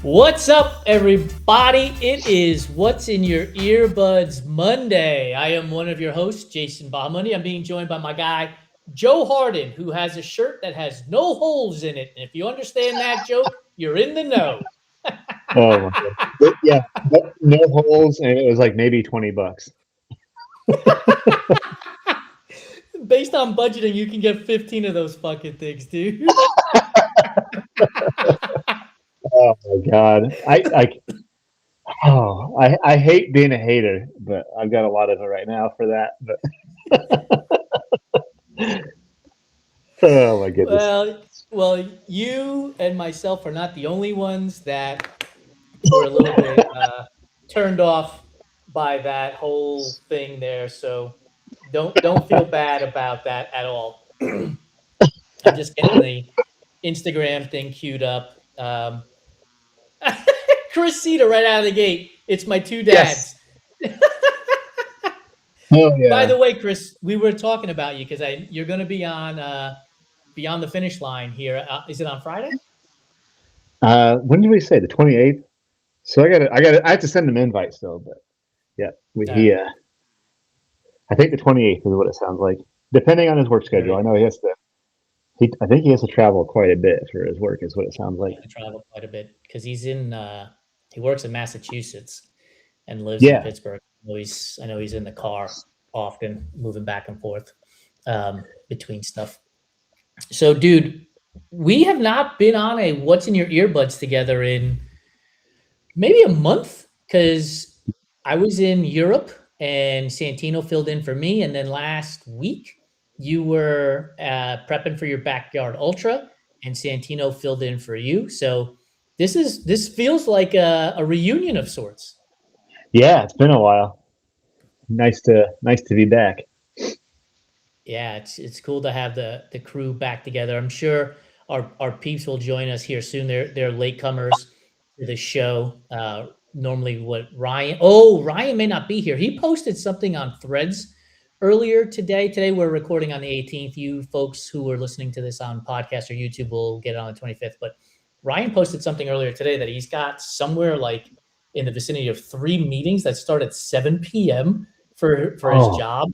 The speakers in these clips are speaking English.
What's up, everybody? It is What's in Your Earbuds Monday. I am one of your hosts, Jason Bob Marley. I'm being joined by my guy, Joe Hardin, who has a shirt that has no holes in it. And if you understand that joke, you're in the know. Oh my god! Yeah, no holes, and it was like maybe $20. Based on budgeting, you can get 15 of those fucking things, dude. Oh my god! I hate being a hater, but I've got a lot of it right now for that. But oh my goodness! Well, you and myself are not the only ones that were a little bit turned off by that whole thing there. So don't feel bad about that at all. I'm just getting the Instagram thing queued up. Chris Cedar right out of the gate. It's my two dads. Yes. Oh By yeah. the way, Chris, we were talking about you because you're going to be on Beyond the Finish Line here. Is it on Friday? When did we say the 28th? So I have to send him invite still, but yeah, All right. I think the 28th is what it sounds like, depending on his work schedule. I Very know he has to. I think he has to travel quite a bit for his work, is what it sounds like. to travel quite a bit because he works in Massachusetts and lives in Yeah. Pittsburgh. I know he's in the car often, moving back and forth between stuff. So, dude, we have not been on a What's in Your Earbuds together in maybe a month because I was in Europe and Santino filled in for me, and then last week you were prepping for your backyard ultra, and Santino filled in for you. So this feels like a reunion of sorts. Yeah, it's been a while. Nice to be back. Yeah, it's cool to have the crew back together. I'm sure our peeps will join us here soon. They're latecomers to the show. Normally, what Ryan? Oh, Ryan may not be here. He posted something on Threads earlier today. Today we're recording on the 18th. You folks who are listening to this on podcast or YouTube will get it on the 25th. But Ryan posted something earlier today that he's got somewhere like in the vicinity of 3 meetings that start at 7 p.m. for his job.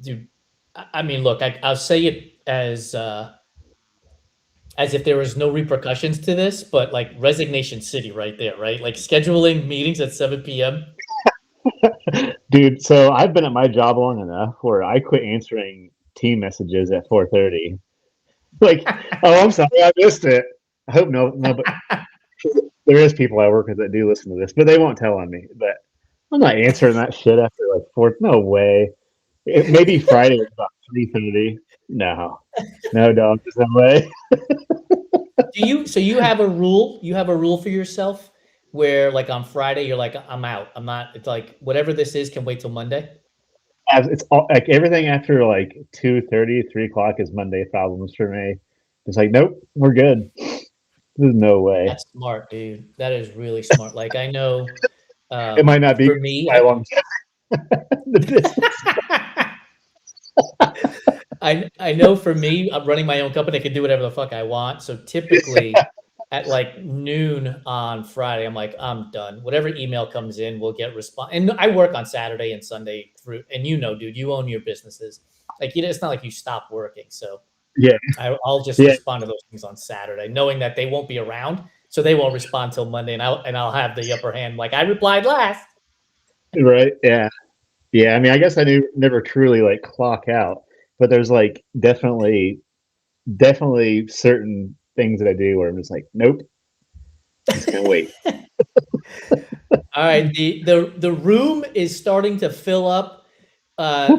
Dude, I mean, look, I'll say it as if there was no repercussions to this, but like Resignation City right there, right? Like scheduling meetings at 7 p.m. Dude, so I've been at my job long enough where I quit answering team messages at 4:30. Like, oh, I'm sorry, I missed it. I hope no, but there is people I work with that do listen to this, but they won't tell on me. But I'm not answering that shit after like 4. No way. Maybe Friday at about 3:30. No, dog. There's no way. So you have a rule? You have a rule for yourself where like on Friday you're like, I'm out. I'm not. It's like whatever this is can wait till Monday. It's all like everything after like 2:30, 3 o'clock is Monday problems for me. It's like, nope, we're good. There's no way. That's smart, dude. That is really smart. Like I know It might not be for me, my longevity. The business. I know for me, I'm running my own company. I can do whatever the fuck I want. So typically at like noon on Friday, I'm like, I'm done. Whatever email comes in, we'll get response. And I work on Saturday and Sunday through. And you know, dude, you own your businesses. Like it's not like you stop working. So Yeah, I'll just yeah, respond to those things on Saturday, knowing that they won't be around. So they won't respond till Monday, and I'll have the upper hand. Like I replied last. right. Yeah, yeah. I mean, I guess I never truly like clock out, but there's like definitely certain things that I do where I'm just like, nope, just gonna wait. All right, the room is starting to fill up.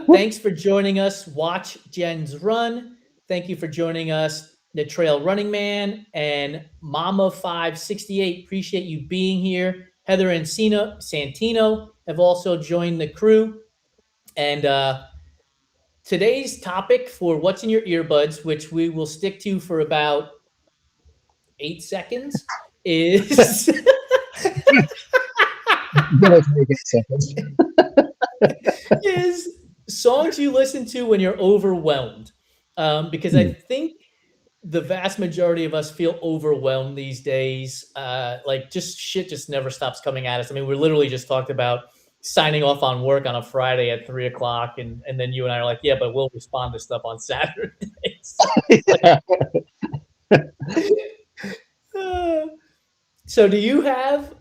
Thanks for joining us. Watch Jen's run. Thank you for joining us, the Trail Running Man and Mama 568. Appreciate you being here. Heather and Santino have also joined the crew. And today's topic for What's in Your Earbuds, which we will stick to for about 8 seconds, is Give us 8 seconds. is songs you listen to when you're overwhelmed. Because I think the vast majority of us feel overwhelmed these days. Like just shit just never stops coming at us. I mean, we're literally just talked about signing off on work on a Friday at 3 o'clock, and then you and I are like, yeah, but we'll respond to stuff on Saturdays. Like, Yeah. uh, so do you have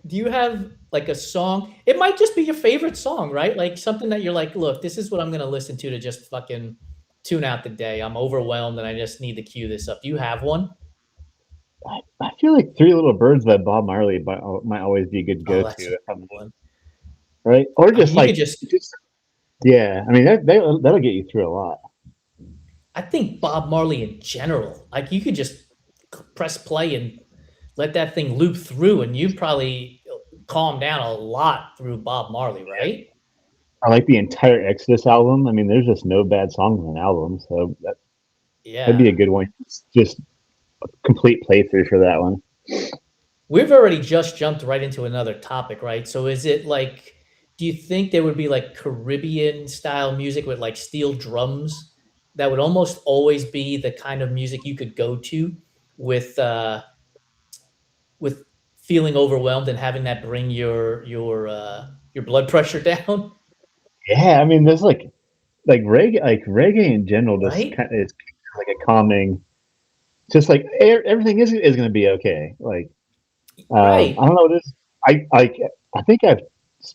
like a song? It might just be your favorite song, right? Like something that you're like, look, this is what I'm gonna listen to just fucking tune out the day. I'm overwhelmed and I just need to cue this up. Do you have one? I feel like Three Little Birds by Bob Marley might always be a good Oh, go-to that's a if good I'm one. right, or I mean, just you could like just just yeah. I mean that'll get you through a lot. I think Bob Marley in general, like you could just press play and let that thing loop through, and you probably calm down a lot through Bob Marley, right? I like the entire Exodus album. I mean, there's just no bad songs on the album, so that'd be Yeah. a good one. Just complete playthrough for that one. We've already just jumped right into another topic, right? So is it like, do you think there would be like Caribbean style music with like steel drums that would almost always be the kind of music you could go to with with feeling overwhelmed and having that bring your blood pressure down, Yeah, I mean, there's like reggae in general. Just right? kind of it's like a calming. Just like everything is going to be okay. Like I Right. don't know what it is. I think I've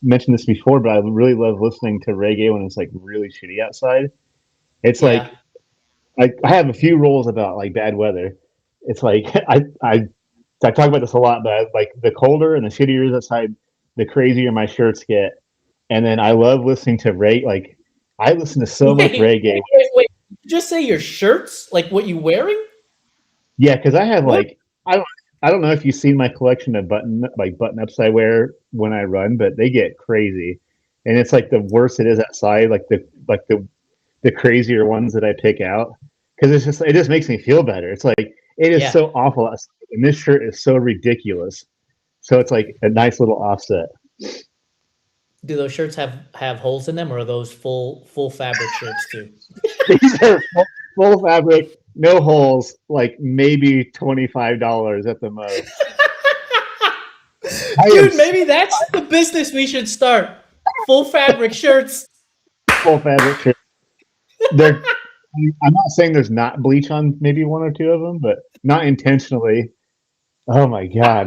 mentioned this before, but I really love listening to reggae when it's like really shitty outside. It's Yeah. like I have a few rules about like bad weather. It's like I talk about this a lot, but like the colder and the shittier it is outside, the crazier my shirts get. And then I love listening to reggae. Like I listen to so Wait, much reggae. wait. Did you just say your shirts? Like what you wearing? Yeah, because I have What? like I don't know if you've seen my collection of button ups I wear when I run, but they get crazy. And it's like the worse it is outside, like the crazier ones that I pick out because it just makes me feel better. It's like it is Yeah. so awful outside, and this shirt is so ridiculous. So it's like a nice little offset. Do those shirts have holes in them, or are those full fabric shirts too? These are full fabric, no holes, like maybe $25 at the most. I am Dude, maybe that's the business we should start. Full fabric shirts. full fabric shirt. They're. I'm not saying there's not bleach on maybe one or two of them, but not intentionally. Oh my god,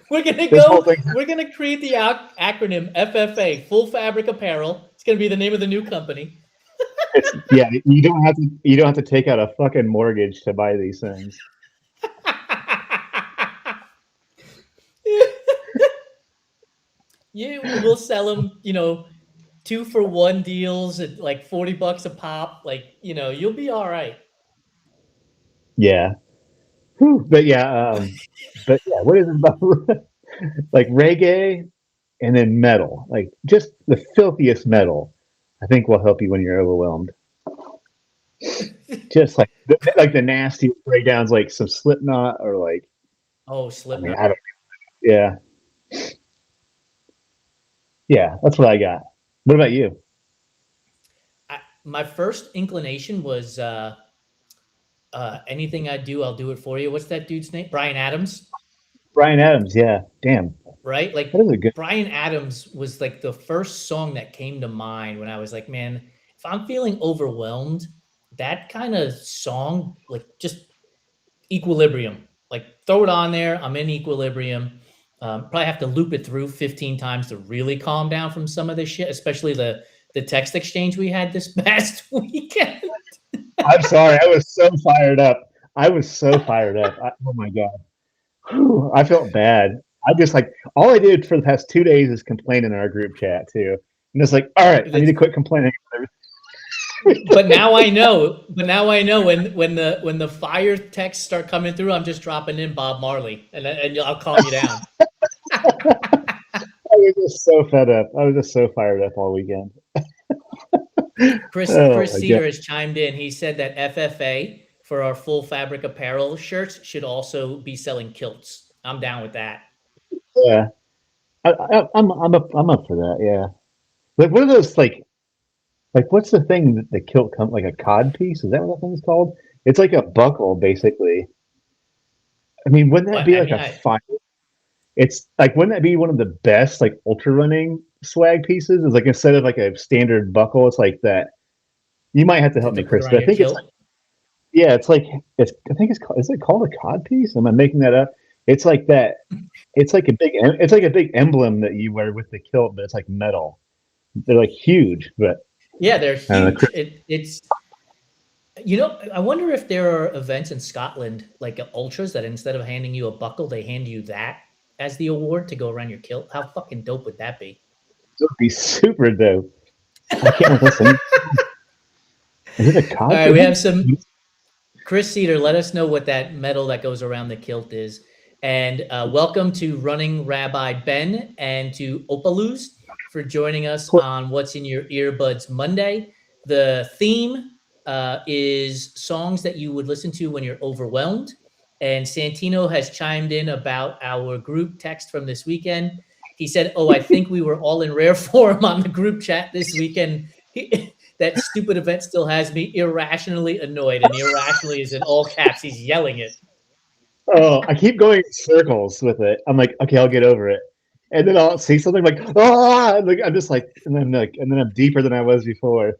this whole thing. We're gonna create the acronym FFA, Full Fabric Apparel. It's gonna be the name of the new company. It's yeah. You don't have to take out a fucking mortgage to buy these things. You will sell them, 2-for-1 deals at like $40 a pop. Like, you'll be all right. Yeah. Whew. But yeah, what is it about like reggae and then metal? Like just the filthiest metal, I think will help you when you're overwhelmed. Just like the nasty breakdowns, like some Slipknot or like Oh, I mean Slipknot. I don't yeah yeah that's what I got. What about you? My first inclination was anything I do, I'll do it for you. What's that dude's name? Brian Adams, Brian Adams, yeah, damn, right? that Like is a good. Brian Adams was like the first song that came to mind when I was like, man, if I'm feeling overwhelmed, that kind of song, like just equilibrium. Like throw it on there. I'm in equilibrium. Probably have to loop it through 15 times to really calm down from some of this shit, especially the text exchange we had this past weekend. I'm sorry, I was so fired up. I was so fired up. Oh my god, whew, I felt bad. I just like all I did for the past 2 days is complain in our group chat too, and it's like, all right, I need to quit complaining. But now I know. But now I know when the fire texts start coming through, I'm just dropping in Bob Marley, and I'll calm you down. I was just so fed up. I was just so fired up all weekend. Oh Chris my god. Cedar has chimed in. He said that FFA for our full fabric apparel shirts should also be selling kilts. I'm down with that. Yeah, I'm up for that. Yeah. Like what are those like what's the thing that the kilt come like a cod piece? Is that what that thing's called? It's like a buckle, basically. I mean, wouldn't that Well, be I like mean, a fire? It's like, wouldn't that be one of the best like ultra running swag pieces? Is like instead of like a standard buckle, it's like that. You might have to help to me, put Chris, around but I your think it's like, kilt. yeah, it's like it's. I think it's called. Is it called a cod piece? Am I making that up? It's like that. It's like a big. It's like a big emblem that you wear with the kilt, but it's like metal. They're like huge, but Yeah, they're I don't know. huge. It's I wonder if there are events in Scotland like ultras that instead of handing you a buckle, they hand you that as the award to go around your kilt. How fucking dope would that be? It would be super dope. I can't remember what's the name. Is it a All cod right, piece? we have some Chris Cedar, let us know what that medal that goes around the kilt is. And welcome to Running Rabbi Ben and to Opaluz for joining us on What's in Your Earbuds Monday. The theme is songs that you would listen to when you're overwhelmed. And Santino has chimed in about our group text from this weekend. He said, "Oh, I think we were all in rare form on the group chat this weekend." That stupid event still has me irrationally annoyed, and irrationally is in all caps. He's yelling it. Oh, I keep going in circles with it. I'm like, okay, I'll get over it, and then I'll see something like, ah, like I'm just like, and then I'm deeper than I was before.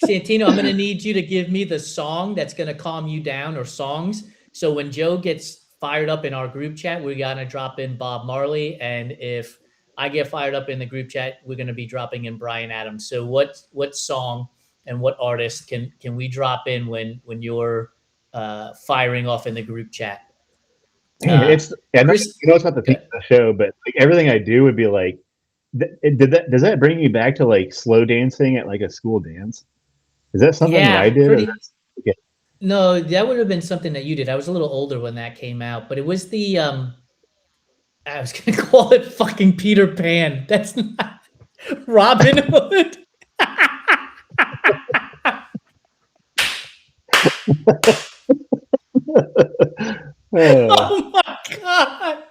Santino, I'm going to need you to give me the song that's going to calm you down, or songs. So when Joe gets fired up in our group chat, we're going to drop in Bob Marley, and if I get fired up in the group chat, we're going to be dropping in Brian Adams. So what song and what artist can we drop in when you're firing off in the group chat? Man, it's Chris, I know it's not the theme good. of the show, but like everything I do would be like, did that does that bring you back to like slow dancing at like a school dance? Is that something that I Yeah, did, or pretty. that's okay? No, that would have been something that you did. I was a little older when that came out, but it was the I was gonna call it fucking Peter Pan. That's not Robin Hood. Uh, Oh my god!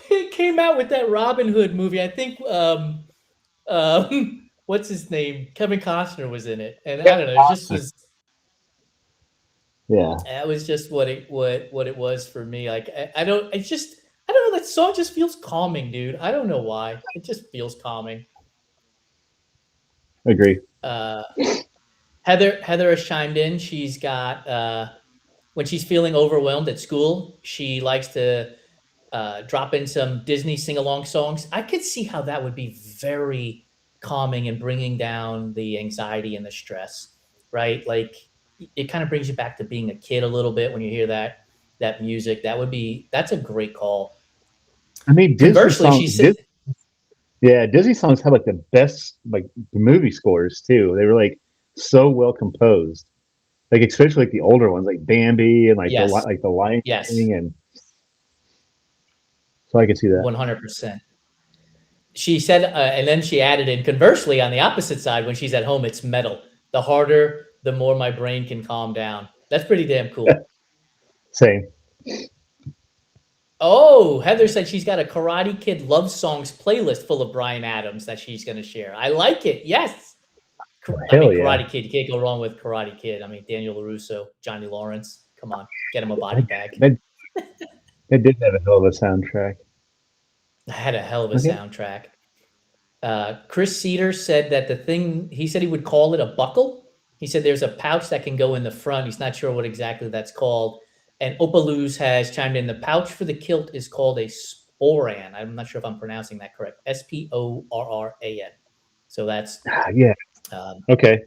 It came out with that Robin Hood movie. I think what's his name? Kevin Costner was in it, and I don't know. It just was. yeah, That was just what it was for me. Like I don't. It's just I don't know. That song just feels calming, dude. I don't know why. It just feels calming. agree. Uh, Heather has chimed in. She's got when she's feeling overwhelmed at school, she likes to drop in some Disney sing along songs. I could see how that would be very calming and bringing down the anxiety and the stress, right? Like it kind of brings you back to being a kid a little bit when you hear that music. That's a great call. I mean, Conversely, she said, Disney songs have like the best like movie scores too. They were like so well composed, like especially like the older ones, like Bambi and like yes, the Lion yes, King, and so I can see that. 100%. She said, and then she added in, conversely, on the opposite side, when she's at home, it's metal. The harder, the more my brain can calm down. That's pretty damn cool. Same. Oh, Heather said she's got a Karate Kid love songs playlist full of Brian Adams that she's going to share. I like it. Yes. I mean, Hell yeah. Karate Kid. You can't go wrong with Karate Kid. I mean, Daniel LaRusso, Johnny Lawrence. Come on, get him a body bag. That, that did have a hell of a soundtrack. I had a hell of a Okay. soundtrack. Chris Cedar said that he said he would call it a buckle. He said there's a pouch that can go in the front. He's not sure what exactly that's called. And Opaluz has chimed in. The pouch for the kilt is called a sporan. I'm not sure if I'm pronouncing that correct. Sporran. So that's Yeah. um, Okay.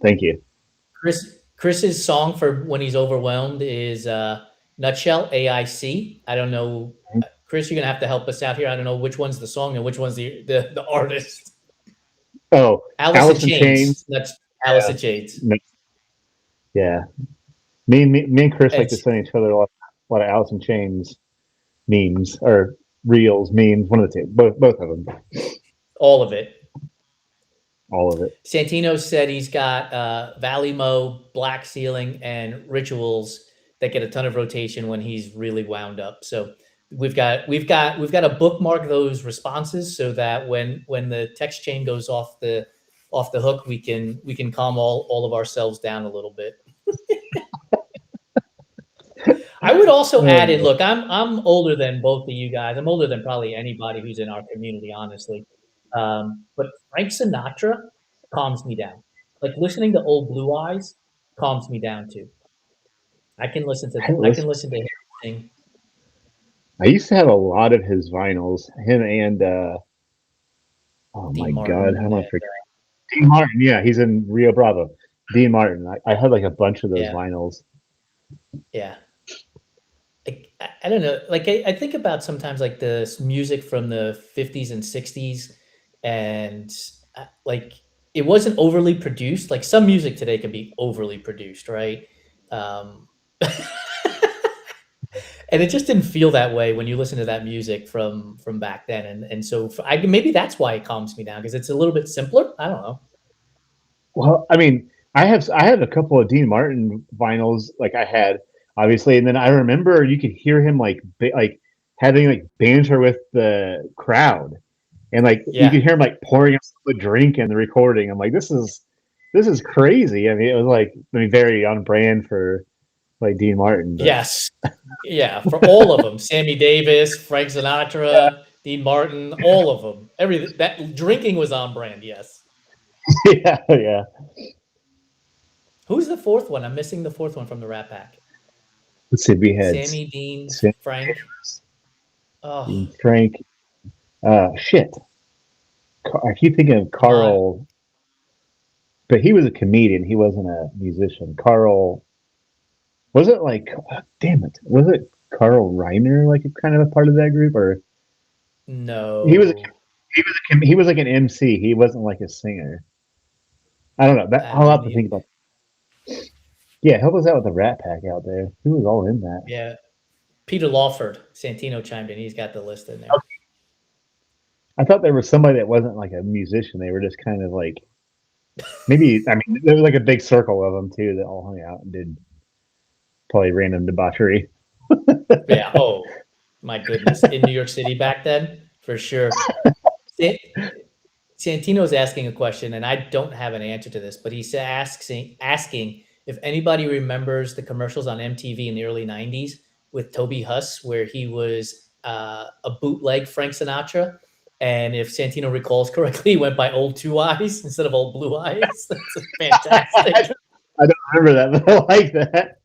Thank you. Chris's song for when he's overwhelmed is Nutshell AIC. I don't know, Chris. You're gonna have to help us out here. I don't know which one's the song and which one's the artist. Oh, Alice in Alice in Chains. Chains. That's Alice Yeah. in Chains. Yeah. Me and Chris like And to send each other a lot of Alice in Chains memes or reels memes. One of the two. Both of them. all of it. All of it. Santino said he's got Valley Mo, Black Ceiling, and Rituals that get a ton of rotation when he's really wound up. So we've got to bookmark those responses so that when the text chain goes off off the hook, we can calm all of ourselves down a little bit. I would also add in, Uh, look, I'm older than both of you guys. I'm older than probably anybody who's in our community, honestly. But Frank Sinatra calms me down. Like listening to Old Blue Eyes calms me down too. I haven't I can listened. listen to him sing. I used to have a lot of his vinyls. Him and oh Dean my God, how Martin am I and forgetting? Dean Martin. Yeah, he's in Rio Bravo. Dean Martin. I had like a bunch of those yeah, vinyls. yeah. I don't know. Like I think about sometimes like the music from the 50s and 60s, and like it wasn't overly produced. Like some music today can be overly produced, right? Um, and it just didn't feel that way when you listen to that music from back then. And so maybe that's why it calms me down because it's a little bit simpler. I don't know. Well, I mean, I have a couple of Dean Martin vinyls, like I had obviously, and then I remember you could hear him like having like banter with the crowd, and like you Yeah. could hear him like pouring himself a drink in the recording. I'm like, this is crazy. I mean, it was like I mean very on brand for like Dean Martin, but Yes. Yeah, for all of them, Sammy Davis, Frank Sinatra, Dean Martin, all of them. Everything that drinking was on brand, yes. yeah, yeah. Who's the fourth one? I'm missing the fourth one from the Rat Pack. Let's see, we had Sammy, Dean, Sam, Frank. Oh, Frank. Shit. I keep thinking of my Carl, but he was a comedian. He wasn't a musician. Carl, was it like, damn it, was it Carl Reiner, like kind of a part of that group, or he was a, no. he was like an MC. He wasn't like a singer. I don't know. That I I'll have to mean, think about. Yeah, help us out with the Rat Pack out there. Who was all in that? yeah. Peter Lawford, Santino chimed in. He's got the list in there. I thought there was somebody that wasn't like a musician. They were just kind of like maybe. I mean, there was like a big circle of them too that all hung out and did probably random debauchery. Yeah. Oh, my goodness. In New York City back then, for sure. San- Santino's asking a question, and I don't have an answer to this, but he's asking if anybody remembers the commercials on MTV in the early '90s with Toby Huss, where he was a bootleg Frank Sinatra, and if Santino recalls correctly, he went by Old Two Eyes instead of Old Blue Eyes. That's fantastic. I don't remember that, but I like that.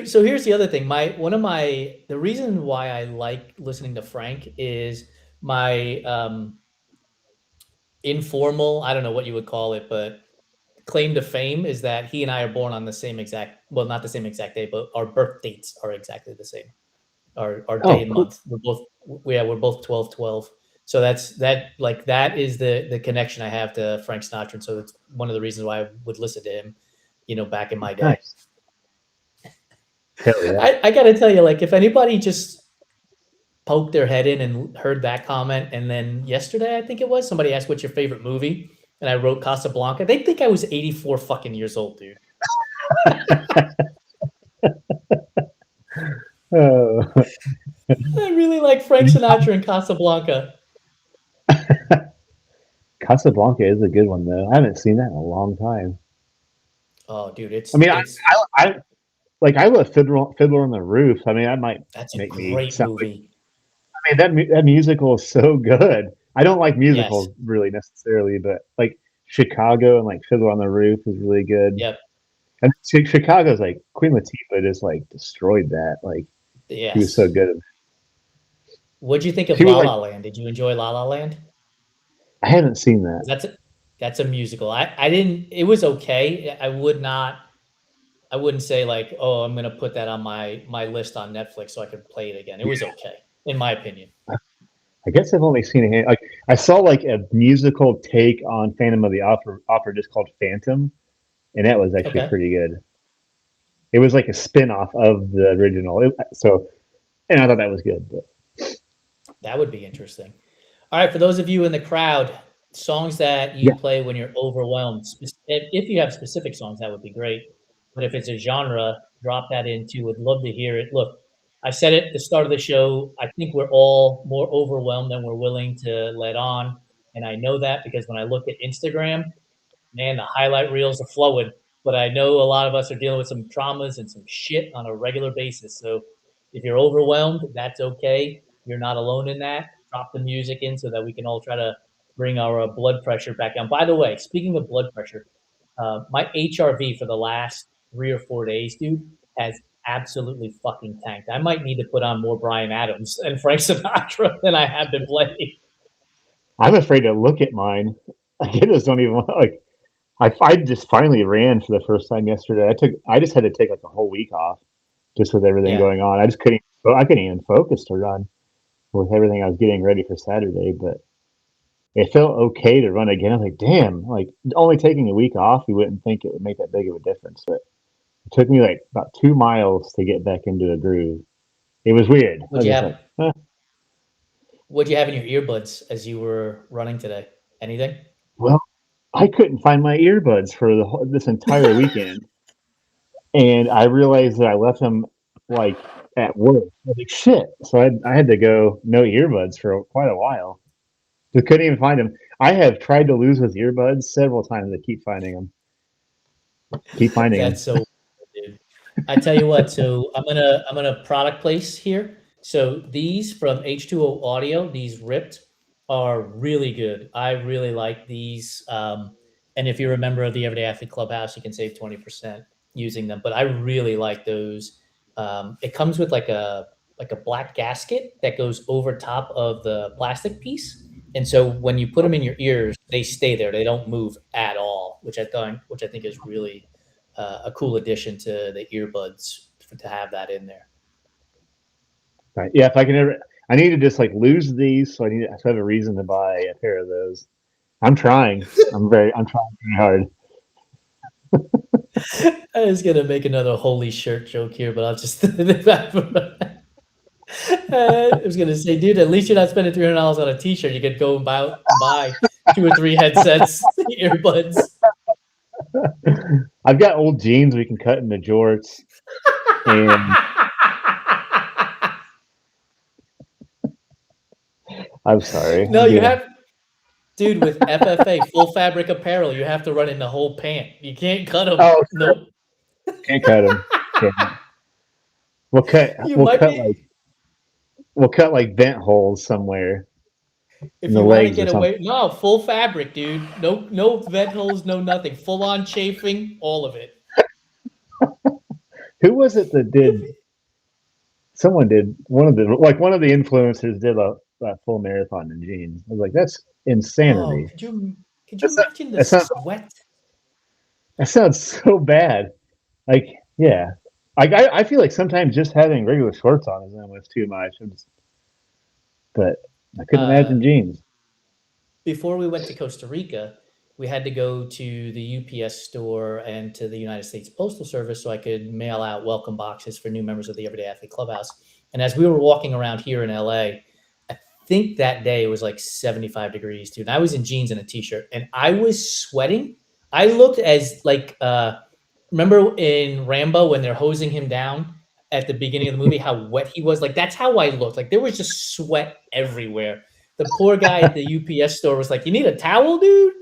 So here's the other thing. The reason why I like listening to Frank is my informal, I don't know what you would call it, but claim to fame is that he and I are born on the same exact, well, not the same exact day, but our birth dates are exactly the same. Our day Oh, and cool. month. We're both 12/12. So that is the connection I have to Frank Sinatra. And so it's one of the reasons why I would listen to him, back in my day. Nice. Hell yeah. I gotta tell you, like if anybody just poked their head in and heard that comment, and then yesterday I think it was somebody asked what's your favorite movie, and I wrote Casablanca. They think I was 84 fucking years old, dude. Oh. I really like Frank Sinatra and Casablanca. Casablanca is a good one though. I haven't seen that in a long time. Oh, dude, I mean, it's I like I love Fiddler on the Roof. I mean, that might that's a make me great sound like. movie. I mean, that musical is so good. I don't like Yes. musicals really necessarily, but like Chicago and like Fiddler on the Roof is really good. Yep. And Chicago's like Queen Latifah just like destroyed that. Like she was so Yes. good. What'd you think of She was La like La Land? Did you enjoy La La Land? I haven't seen that. That's a musical. I didn't. It was okay. I wouldn't say like, oh, I'm gonna put that on my list on Netflix so I could play it again. It was okay, in my opinion. I guess I've only seen it. Like I saw like a musical take on Phantom of the Opera just called Phantom, and that was actually Okay. pretty good. It was like a spin-off of the original. And I thought that was good. But That would be interesting. All right, for those of you in the crowd, songs that you yeah, play when you're overwhelmed. If you have specific songs, that would be great. But if it's a genre, drop that in too. Would love to hear it. Look, I said it at the start of the show. I think we're all more overwhelmed than we're willing to let on. And I know that because when I look at Instagram, man, the highlight reels are flowing. But I know a lot of us are dealing with some traumas and some shit on a regular basis. So if you're overwhelmed, that's okay. You're not alone in that. Drop the music in so that we can all try to bring our blood pressure back down. By the way, speaking of blood pressure, my HRV for the last 3 or 4 days, dude, has absolutely fucking tanked. I might need to put on more Brian Adams and Frank Sinatra than I have been playing. I'm afraid to look at mine. Like, I just don't even like. I just finally ran for the first time yesterday. I just had to take like a whole week off just with everything Yeah. going on. I couldn't even focus to run with everything I was getting ready for Saturday. But it felt okay to run again. I was like, damn, like only taking a week off, you wouldn't think it would make that big of a difference. But it took me like about 2 miles to get back into a groove. It was weird. I What'd was you just have? like, huh. What'd you have in your earbuds as you were running today? Anything? Well, I couldn't find my earbuds for this entire weekend, and I realized that I left them like at work. I was like, shit. So I had to go no earbuds for quite a while. Just couldn't even find them. I have tried to lose with earbuds several times. I keep finding them. Keep finding them. That's so weird, dude. I tell you what, so I'm gonna product place here. So these from H2O Audio, these ripped are really good. I really like these. And if you're a member of the Everyday Athlete Clubhouse, you can save 20% using them. But I really like those. It comes with like a black gasket that goes over top of the plastic piece. And so when you put them in your ears, they stay there. They don't move at all, which I think is really a cool addition to the earbuds to have that in there. Right. Yeah, if I can ever, I need to just like lose these, so I need to have a reason to buy a pair of those. I'm trying. I'm trying very hard. I was gonna make another holy shirt joke here, but I'll just. I was gonna say, dude, at least you're not spending $300 on a T-shirt. You could go and buy 2 or 3 headsets, earbuds. I've got old jeans we can cut into jorts, and I'm sorry. No, you have, dude, with FFA full fabric apparel, you have to run in the whole pant. You can't cut them. Oh, Nope. can't cut them. Can't. We'll cut. You We'll might cut be like we'll cut like vent holes somewhere in if the you want to legs or get something. away. No, full fabric, dude. No vent holes, no nothing. Full on chafing, all of it. Who was it that did? Someone did one of the influencers did a full marathon in jeans. I was like, that's Oh, insanity. could you That's not, imagine the that sounds sweat? that sounds so bad. Like, yeah. Like I feel like sometimes just having regular shorts on is almost too much. But I couldn't Uh, imagine jeans. Before we went to Costa Rica, we had to go to the UPS store and to the United States Postal Service so I could mail out welcome boxes for new members of the Everyday Athlete Clubhouse. And as we were walking around here in LA, I think that day it was like 75 degrees, dude. And I was in jeans and a t-shirt and I was sweating. I looked as like remember in Rambo when they're hosing him down at the beginning of the movie, how wet he was? Like that's how I looked. Like there was just sweat everywhere. The poor guy at the UPS store was like, "You need a towel, dude?"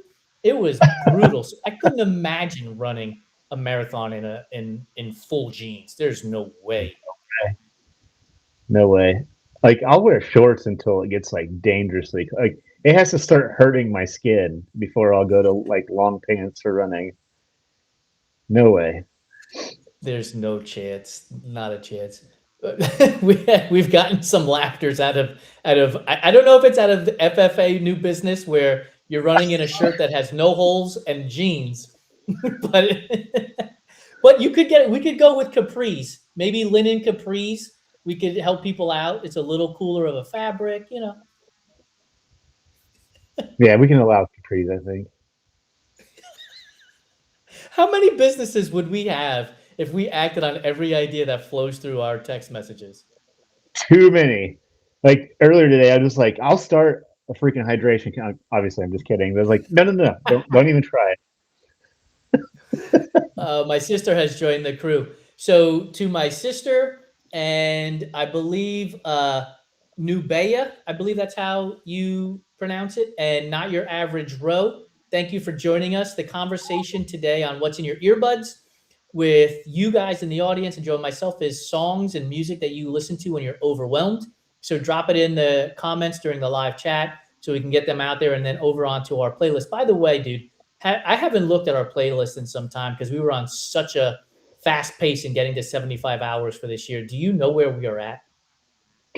It was brutal. So I couldn't imagine running a marathon in full jeans. There's no way. No way. Like I'll wear shorts until it gets like dangerously like it has to start hurting my skin before I'll go to like long pants for running. No way. There's no chance, not a chance. We've gotten some laughters out of I don't know if it's out of the FFA new business where you're running in a shirt that has no holes and jeans, but but we could go with capris, maybe linen capris. We could help people out. It's a little cooler of a fabric. Yeah, we can allow capris, I think. How many businesses would we have if we acted on every idea that flows through our text messages? Too many. Like earlier today, I was just like, I'll start a freaking hydration count. Obviously, I'm just kidding. But I was like, no, no, no, don't even try it. My sister has joined the crew. So to my sister and I believe Nubea, I believe that's how you pronounce it, and Not Your Average Row. Thank you for joining us. The conversation today on What's in Your Earbuds with you guys in the audience and Joe and myself is songs and music that you listen to when you're overwhelmed. So drop it in the comments during the live chat so we can get them out there and then over onto our playlist. By the way, dude, I haven't looked at our playlist in some time because we were on such a fast pace in getting to 75 hours for this year. Do you know where we are at?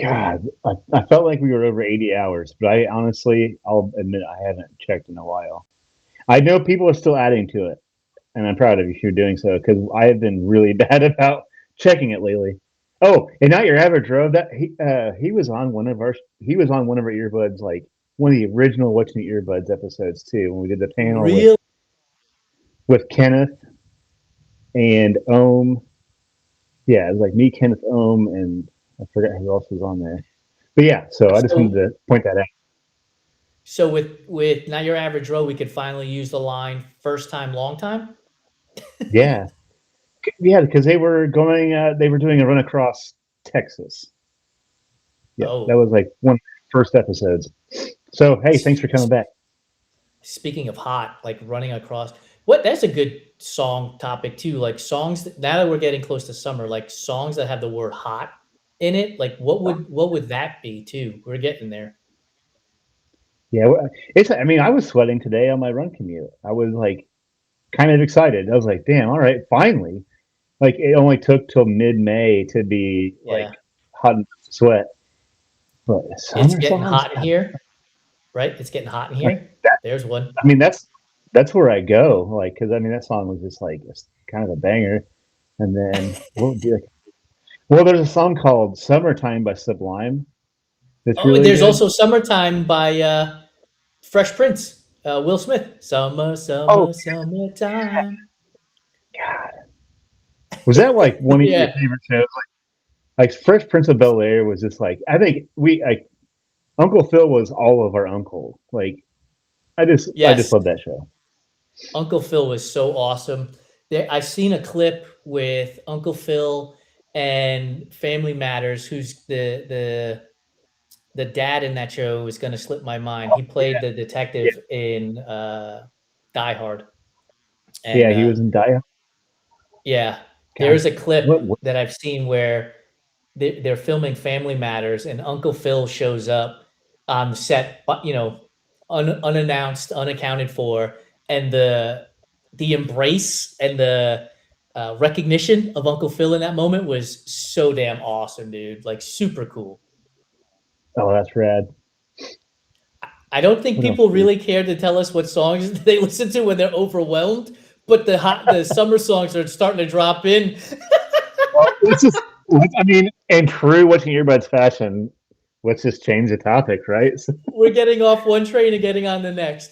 God, I felt like we were over 80 hours, but I honestly, I'll admit I haven't checked in a while. I know people are still adding to it, and I'm proud of you for doing so because I have been really bad about checking it lately. Oh, and Not Your Average Road. That he was on one of our earbuds, like one of the original What's in the Earbuds episodes too, when we did the panel Real. with Kenneth and Ohm. Yeah, it was like me, Kenneth, Ohm, and I forgot who else was on there. But yeah, so I just wanted So to point that out. so with Not Your Average Row, we could finally use the line first time, long time. Yeah, yeah, because they were doing a run across Texas. Yeah, that Oh, was like one of the first episodes. So hey, thanks for coming back. speaking of hot, like running across what that's a good song topic too. Like songs that, now that we're getting close to summer, like songs that have the word hot in it. Like what would that be too? We're getting there. Yeah, it's. I mean, I was sweating today on my run commute. I was like kind of excited. I was like, damn, all right, finally. Like it only took till mid-May to be like Yeah. hot and sweat, but It's summer getting songs. hot in here, right? It's getting hot in Like here. that. There's one. I mean, that's where I go. Like, because I mean, that song was just like kind of a banger. And then what would be like? Well, there's a song called "Summertime" by Sublime. That's Oh, really there's good. also Summertime by Fresh Prince, Will Smith. Summer, Oh summer, summertime. God, was that like one of your Yeah. favorite shows? Like Fresh Prince of Bel Air was just like I think we like Uncle Phil was all of our uncle. Like I just Yes. love that show. Uncle Phil was so awesome. There, I've seen a clip with Uncle Phil and Family Matters, who's the dad in that show is going to slip my mind. He played the Yeah, detective in Die Hard, and yeah, he was in Die. yeah, there God, is a clip what? that I've seen where they're filming Family Matters, and Uncle Phil shows up on the set, unannounced, unaccounted for, and the embrace and the recognition of Uncle Phil in that moment was so damn awesome, dude. Like super cool. Oh, that's rad. I don't think What else? people really care to tell us what songs they listen to when they're overwhelmed, but the summer songs are starting to drop in. Well, let's just. I mean, in true Watching Earbuds fashion, let's just change the topic, right? So, We're getting off one train and getting on the next.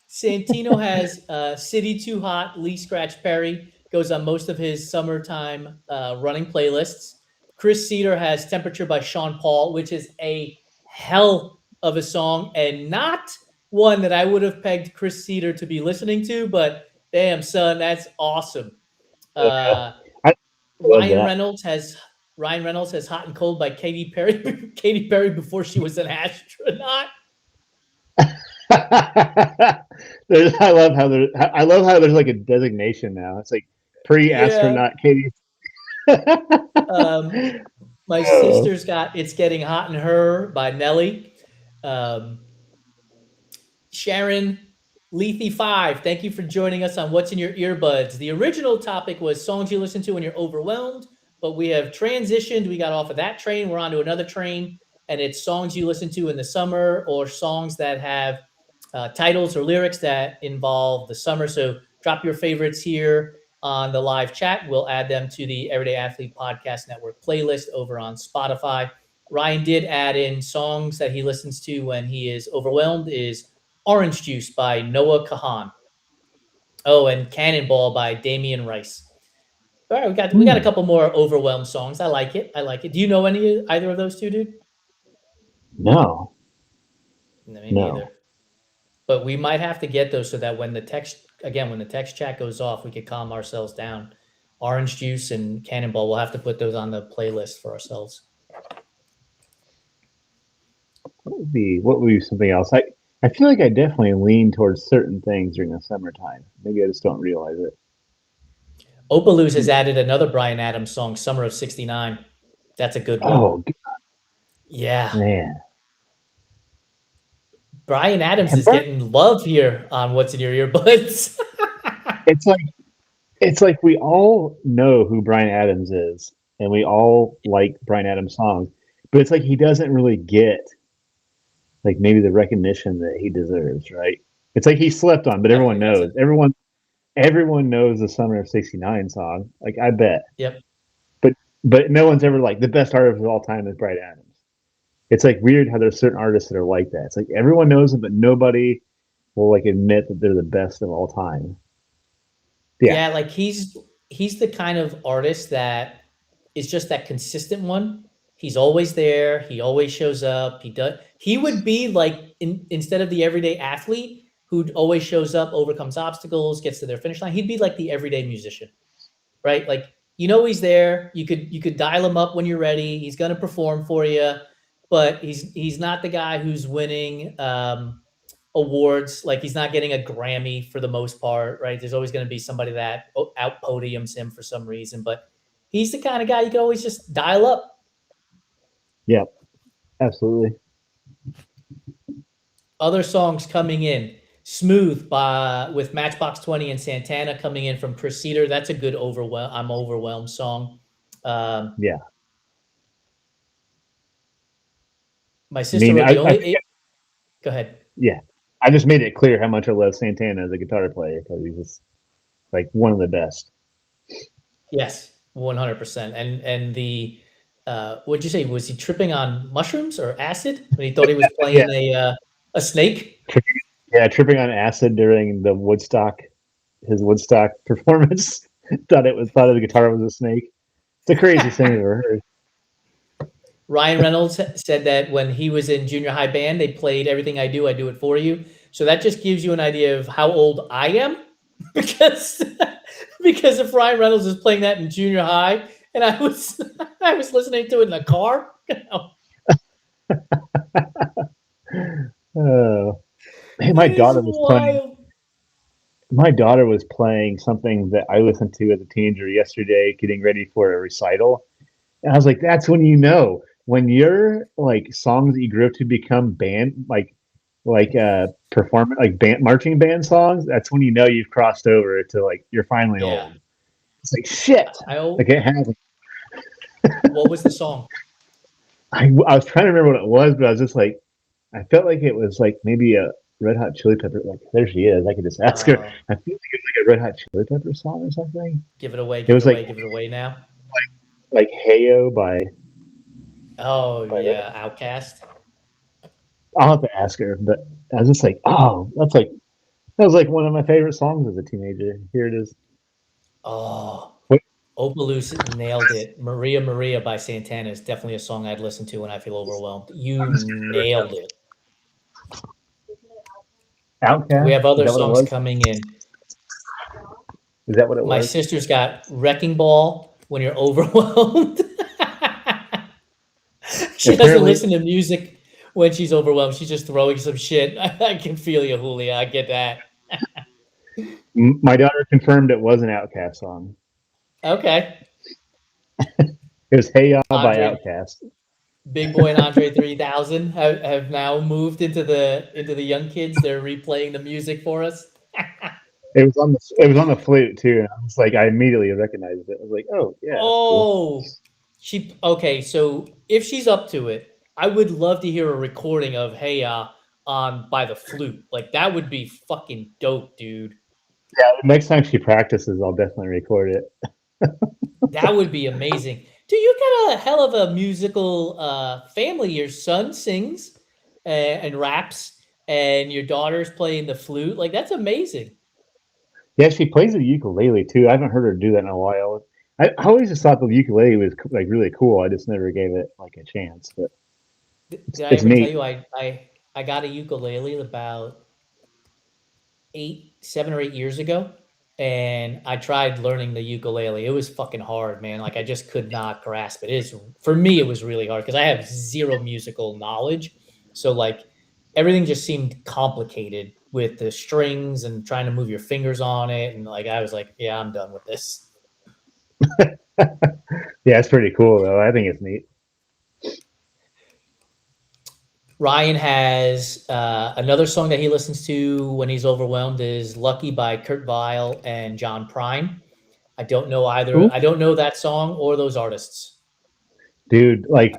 Santino has City Too Hot, Lee Scratch Perry, goes on most of his summertime running playlists. Chris Cedar has Temperature by Sean Paul, which is a hell of a song and not one that I would have pegged Chris Cedar to be listening to, but damn, son, that's awesome. Uh, I love Ryan that. Reynolds has Ryan Reynolds has Hot and Cold by Katy Perry. Katy Perry before she was an astronaut. I love how there's like a designation now. It's like Yeah. pre-astronaut Katie. Um, my Oh, sister's got It's Getting Hot in Her by Nelly. Um, Sharon Lethe 5, thank you for joining us on What's in Your Earbuds. The original topic was songs you listen to when you're overwhelmed, but we have transitioned. We got off of that train. We're onto another train, and it's songs you listen to in the summer or songs that have titles or lyrics that involve the summer. So drop your favorites here on the live chat. We'll add them to the Everyday Athlete Podcast Network playlist over on Spotify. Ryan did add in songs that he listens to when he is overwhelmed is Orange Juice by Noah Kahan. Oh, and Cannonball by Damian Rice. All right, we got a hmm. couple more overwhelmed songs. I like it. I like it. Do you know either of those two, dude? No, No, me neither. no. But we might have to get those so that when the text chat goes off, we could calm ourselves down. Orange Juice and Cannonball. We'll have to put those on the playlist for ourselves. What would be something else? Like I feel like I definitely lean towards certain things during the summertime. Maybe I just don't realize it. Opaloo's has added another Bryan Adams song, Summer of '69. That's a good one. Oh Yeah. man, Bryan Adams and is getting love here on What's in Your Earbuds. it's like it's like we all know who Brian Adams is, and we all like Brian Adams songs, but it's like he doesn't really get like maybe the recognition that he deserves, right? It's like he slept on, but everyone Definitely knows. doesn't. Everyone knows the Summer of '69 song. Like I bet, Yep. but but no one's ever like the best artist of all time is Brian Adams. It's like weird how there's certain artists that are like that. It's like everyone knows them, but nobody will like admit that they're the best of all time. Yeah, Yeah, like he's the kind of artist that is just that consistent one. He's always there. He always shows up. He would be like instead of the everyday athlete who always shows up, overcomes obstacles, gets to their finish line. He'd be like the everyday musician, right? Like he's there. You could dial him up when you're ready. He's gonna perform for you, but he's not the guy who's winning awards. Like he's not getting a Grammy for the most part, right? There's always going to be somebody that out podiums him for some reason, but he's the kind of guy you can always just dial up. yeah, absolutely. Other songs coming in. Smooth by with Matchbox 20 and Santana coming in from Chris Cedar. That's a good I'm overwhelmed song. Um, Yeah, my I sister mean, wrote the I only. think Go ahead. yeah, I just made it clear how much I love Santana as a guitar player because he's just like one of the best. Yes, 100%. And the what'd you say? Was he tripping on mushrooms or acid when he thought he was Yeah, playing a snake? yeah, tripping on acid during the his Woodstock performance. Thought the guitar was a snake. It's the craziest thing I've ever heard. Ryan Reynolds said that when he was in junior high band, they played "Everything I Do It For You." So that just gives you an idea of how old I am, because because if Ryan Reynolds is playing that in junior high, and I was I was listening to it in the car, Oh, hey, that is wild. my daughter was playing something that I listened to as a teenager yesterday, getting ready for a recital. And I was like, that's when you know when your like songs that you grew up to become band performance like band marching band songs. That's when you know you've crossed over to like you're finally Yeah, old. It's like shit. I Like it happened. what was the song? I was trying to remember what it was, but I was just like, I felt like it was like maybe a Red Hot Chili Pepper. Like there she is. I could just ask her. I feel like it was like a Red Hot Chili Pepper song or something. Give it away, It give it was away, give it away now. like Heyo Oh by Red yeah, Hot. Outcast. I'll have to ask her, but I was just like, oh, that was like one of my favorite songs as a teenager. Here it is. Oh, What, Opaloosa nailed it. Maria Maria by Santana is definitely a song I'd listen to when I feel overwhelmed. I'm You just gonna nailed it. We Outcast. have Is other that what it songs was? coming in. Is that what it My was? sister's got Wrecking Ball when you're overwhelmed. She doesn't Apparently, listen to music when she's overwhelmed. She's just throwing some shit. I can feel you, Julia. I get that. my daughter confirmed it was an Outcast song. Okay. It was "Hey Ya" by Andre Outcast. Big Boy and Andre 3000 have now moved into the young kids. They're replaying the music for us. It was on the flute too, and I was like, I immediately recognized it. I was like, oh yeah, that's cool. Oh, she okay. So if she's up to it, I would love to hear a recording of "Hey on by the flute. Like that would be fucking dope, dude. Yeah, next time she practices, I'll definitely record it. That would be amazing. Dude, you got a hell of a musical family. Your son sings and raps, and your daughter's playing the flute. Like that's amazing. Yeah, she plays the ukulele too. I haven't heard her do that in a while. I always just thought the ukulele was like really cool. I just never gave it like a chance, but Did I it's ever tell neat. you I got a ukulele about 7 or 8 years ago, and I tried learning the ukulele. It was fucking hard, man. Like I just could not grasp it. It is for me, it was really hard because I have zero musical knowledge. So like everything just seemed complicated with the strings and trying to move your fingers on it. And like, I was like, yeah, I'm done with this. Yeah, it's pretty cool though. I think it's neat. Ryan has another song that he listens to when he's overwhelmed is Lucky by Kurt Vile and John Prine. I don't know either. Ooh, I don't know that song or those artists. dude, like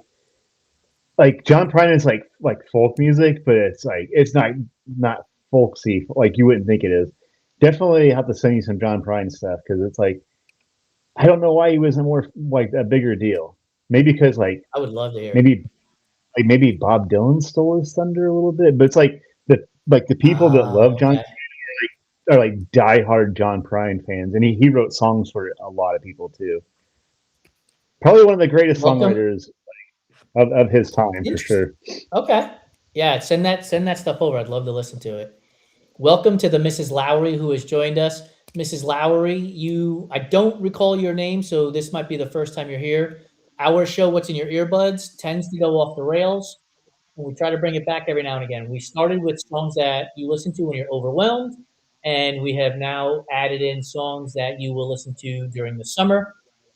John Prine is like folk music, but it's not folksy like you wouldn't think it is. Definitely have to send you some John Prine stuff because it's like I don't know why he wasn't more like a bigger deal. Maybe because I would love to hear it. maybe maybe Bob Dylan stole his thunder a little bit, but it's like the people that Oh, love John okay. are like diehard John Prine fans, and he wrote songs for a lot of people too. Probably one of the greatest Welcome. songwriters of his time for Interesting. sure. Okay. Yeah, send that stuff over. I'd love to listen to it. Welcome to the Mrs. Lowry who has joined us. Mrs. Lowry, I don't recall your name, so this might be the first time you're here. Our show, What's in Your Earbuds, tends to go off the rails. And we try to bring it back every now and again. We started with songs that you listen to when you're overwhelmed, and we have now added in songs that you will listen to during the summer,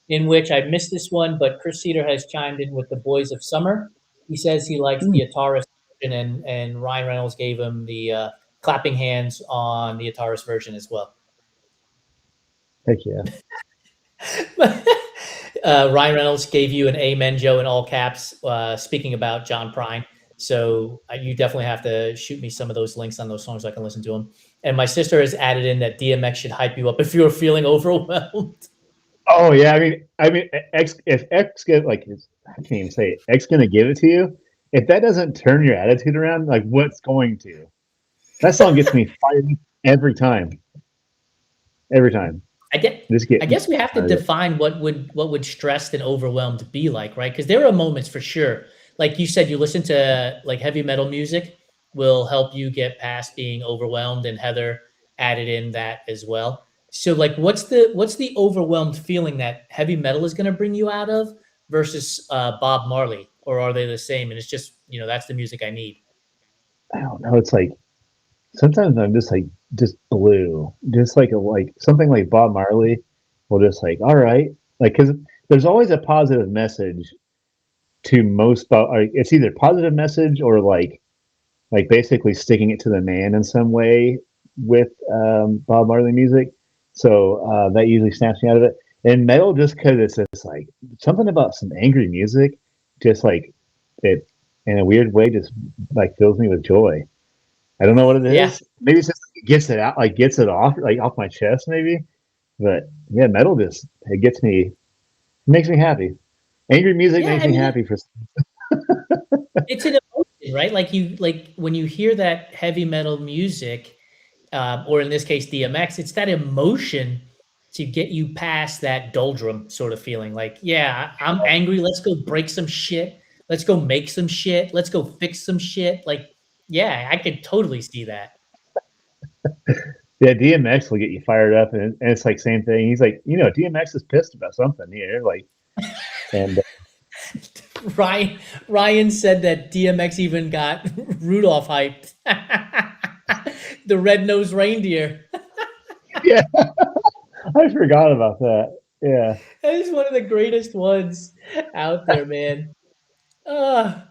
in which I missed this one, but Chris Cedar has chimed in with the Boys of Summer. He says he likes Mm, the Atarist version, and Ryan Reynolds gave him the clapping hands on the Atarist version as well. heck yeah. Ryan Reynolds gave you an amen, Joe, in all caps, speaking about John Prine. So you definitely have to shoot me some of those links on those songs so I can listen to them. And my sister has added in that DMX should hype you up if you're feeling overwhelmed. Oh yeah, I mean, X if X get like I can't even say it, X gonna give it to you. If that doesn't turn your attitude around, like what's going to? That song gets me fired every time. Every time. I get. Just get I guess we have to fired up. define what would stressed and overwhelmed be like, right? Because there are moments for sure. Like you said, you listen to like heavy metal music will help you get past being overwhelmed, and Heather added in that as well. So, like, what's the overwhelmed feeling that heavy metal is going to bring you out of versus Bob Marley, or are they the same? And it's just that's the music I need. I don't know. It's like sometimes I'm just like just blue, just like something like Bob Marley will just like all right, like because there's always a positive message to most. It's either positive message or like basically sticking it to the man in some way with Bob Marley music. So that usually snaps me out of it. And metal, just because it's just like something about some angry music, just like it in a weird way, just like fills me with joy. I don't know what it Yeah, is. Maybe it's just it gets it out, like gets it off, like off my chest, maybe. But yeah, metal just it gets me, it makes me happy. Angry music yeah. makes I me mean, happy for. it's an emotion, right? Like when you hear that heavy metal music, or in this case DMX, it's that emotion to get you past that doldrum sort of feeling. Like, yeah, I'm angry. Let's go break some shit. Let's go make some shit. Let's go fix some shit. Like, yeah, I could totally see that. Yeah, DMX will get you fired up, and it's like same thing. He's like, DMX is pissed about something here, like, and Ryan Ryan said that DMX even got Rudolph hyped. The red-nosed reindeer. yeah, I forgot about that. Yeah, That is one of the greatest ones out there, man. Uh,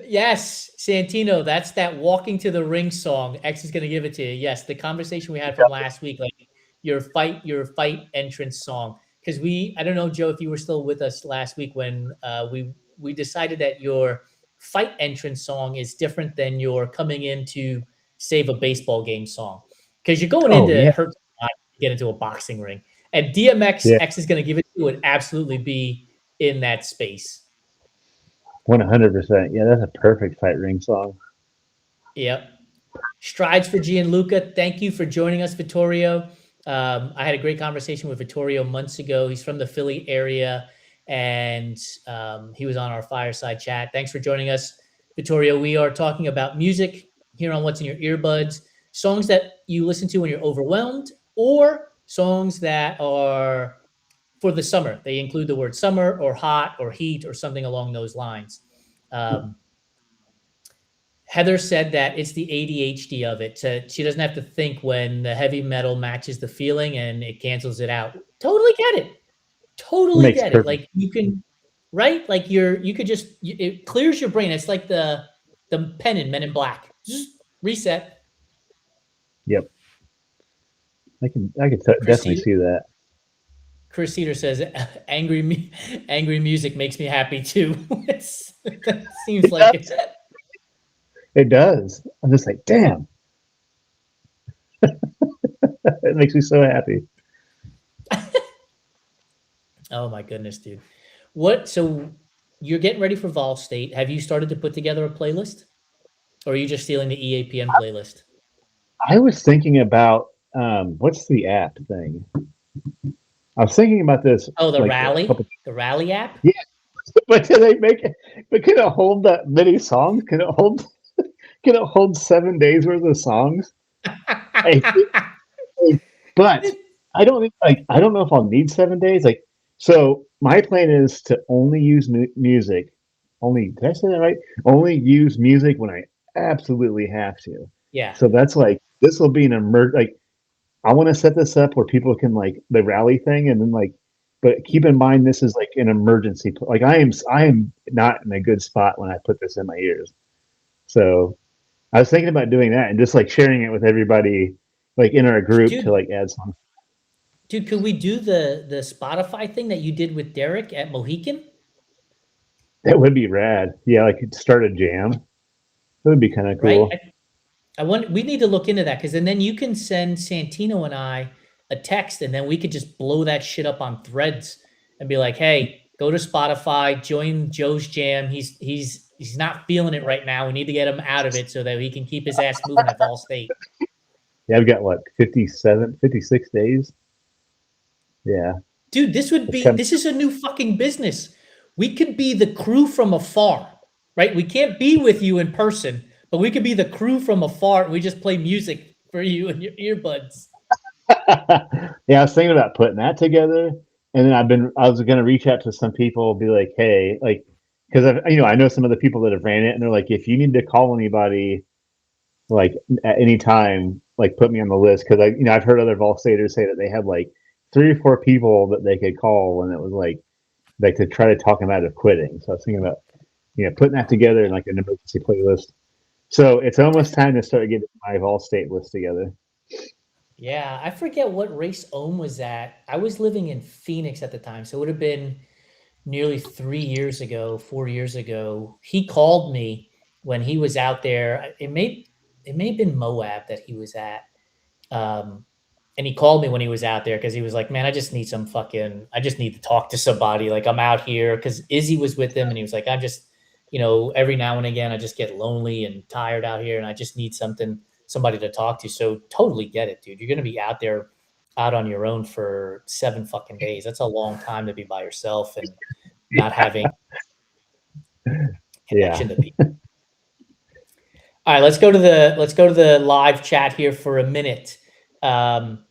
yes, Santino, that's that walking to the ring song. X is gonna give it to you. Yes, the conversation we had from last week, like your fight entrance song. Because I don't know, Joe, if you were still with us last week when we decided that your fight entrance song is different than your coming in to save a baseball game song. Because you're going in oh to yeah, hurt somebody, get into a boxing ring. And DMX yeah, X is gonna give it to you would absolutely be in that space. 100%. Yeah, that's a perfect fight ring song. Yep. Strides for Gianluca. Thank you for joining us, Vittorio. I had a great conversation with Vittorio months ago. He's from the Philly area, and he was on our fireside chat. Thanks for joining us, Vittorio. We are talking about music here on What's in Your Earbuds, songs that you listen to when you're overwhelmed, or songs that are for the summer. They include the word summer or hot or heat or something along those lines. Um, Heather said that it's the ADHD of it. She doesn't have to think when the heavy metal matches the feeling and it cancels it out. Totally get it. It Totally makes get it. perfect. Like you can, right? Like you could just it clears your brain. It's like the pen in Men in Black. Just reset. Yep, I can Chris definitely Cedar, see that. Chris Cedar says angry music makes me happy too. That seems It like it. does. It does. I'm just like, damn, it makes me so happy. Oh my goodness, dude. What? So you're getting ready for Vol State. Have you started to put together a playlist, or are you just stealing the EAPN playlist? I was thinking about what's the app thing? I was thinking about this Oh, like a couple. The Rally app. Yeah, but do they make it? But can it hold that many songs? Can it hold? Can it hold 7 days worth of songs? I But I don't like. I don't know if I'll need 7 days. Like, so my plan is to only use music. Only did I say that right? Only use music when I absolutely have to. Yeah, So that's like this will be an Like I want to set this up where people can like the rally thing, and then like, but keep in mind this is like an emergency. Like I am not in a good spot when I put this in my ears. So I was thinking about doing that and just like sharing it with everybody, like in our group to dude. like add songs. Dude, could we do the Spotify thing that you did with Derek at Mohican? That would be rad. Yeah, like start a jam. That would be kind of Right? cool. I want. We need to look into that because then you can send Santino and I a text, and then we could just blow that shit up on Threads and be like, "Hey, go to Spotify, join Joe's jam. He's not feeling it right now. We need to get him out of it so that he can keep his ass moving at Ball State." Yeah, I've got what 57, 56 days. Yeah, Dude, it's coming. this is a new fucking business. We could be the crew from afar, right? We can't be with you in person, but we could be the crew from afar and we just play music for you and your earbuds. Yeah, I was thinking about putting that together, and then I was going to reach out to some people, be like, hey, like, because I know some of the people that have ran it, and they're like, if you need to call anybody, like at any time, like put me on the list because I've heard other Volstaters say that they had like 3 or 4 people that they could call, and it was like to try to talk them out of quitting. So I was thinking about putting that together in like an emergency playlist. So it's almost time to start getting my Vol State list together. Yeah, I forget what race Ohm was at. I was living in Phoenix at the time, so it would have been nearly 3 years ago, 4 years ago. He called me when he was out there. It may have been Moab that he was at. Um, and he called me when he was out there because he was like, "Man, I just need to talk to somebody. Like I'm out here." Because Izzy was with him, and he was like, "I'm just, every now and again, I just get lonely and tired out here, and I just need somebody to talk to." So totally get it, dude. You're gonna be out there, out on your own for 7 fucking days. That's a long time to be by yourself and not having Yeah. connection to people. All right, let's go to the live chat here for a minute. Um,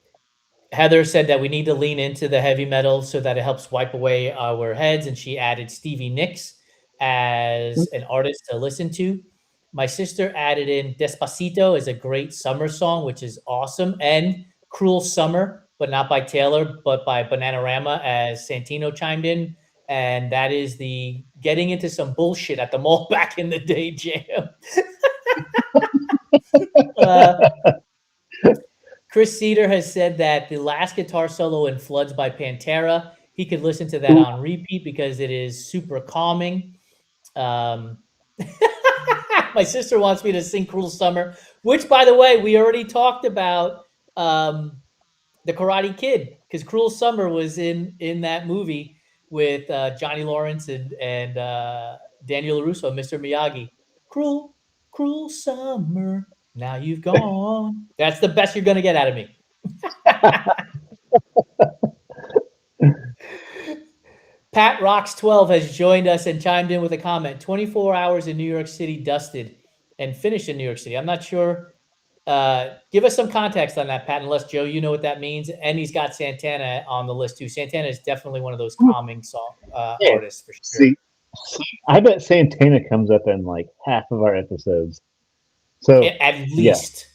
Heather said that we need to lean into the heavy metal so that it helps wipe away our heads, and she added Stevie Nicks as an artist to listen to. My sister added in Despacito as a great summer song, which is awesome, and Cruel Summer, but not by Taylor, but by Bananarama, as Santino chimed in. And that is the getting into some bullshit at the mall back in the day jam. uh, Chris Cedar has said that the last guitar solo in Floods by Pantera, he could listen to that on repeat because it is super calming. Um, my sister wants me to sing Cruel Summer, which, by the way, we already talked about the Karate Kid because Cruel Summer was in that movie with Johnny Lawrence and Daniel LaRusso, Mr. Miyagi. Cruel, cruel summer. Now you've gone. That's the best you're gonna get out of me. Pat Rocks 12 has joined us and chimed in with a comment. 24 hours in New York City dusted and finished in New York City. I'm not sure. Give us some context on that, Pat, unless Joe, you know what that means. And he's got Santana on the list too. Santana is definitely one of those calming song Yeah. artists for sure. See, I bet Santana comes up in like half of our episodes. So At yeah, least.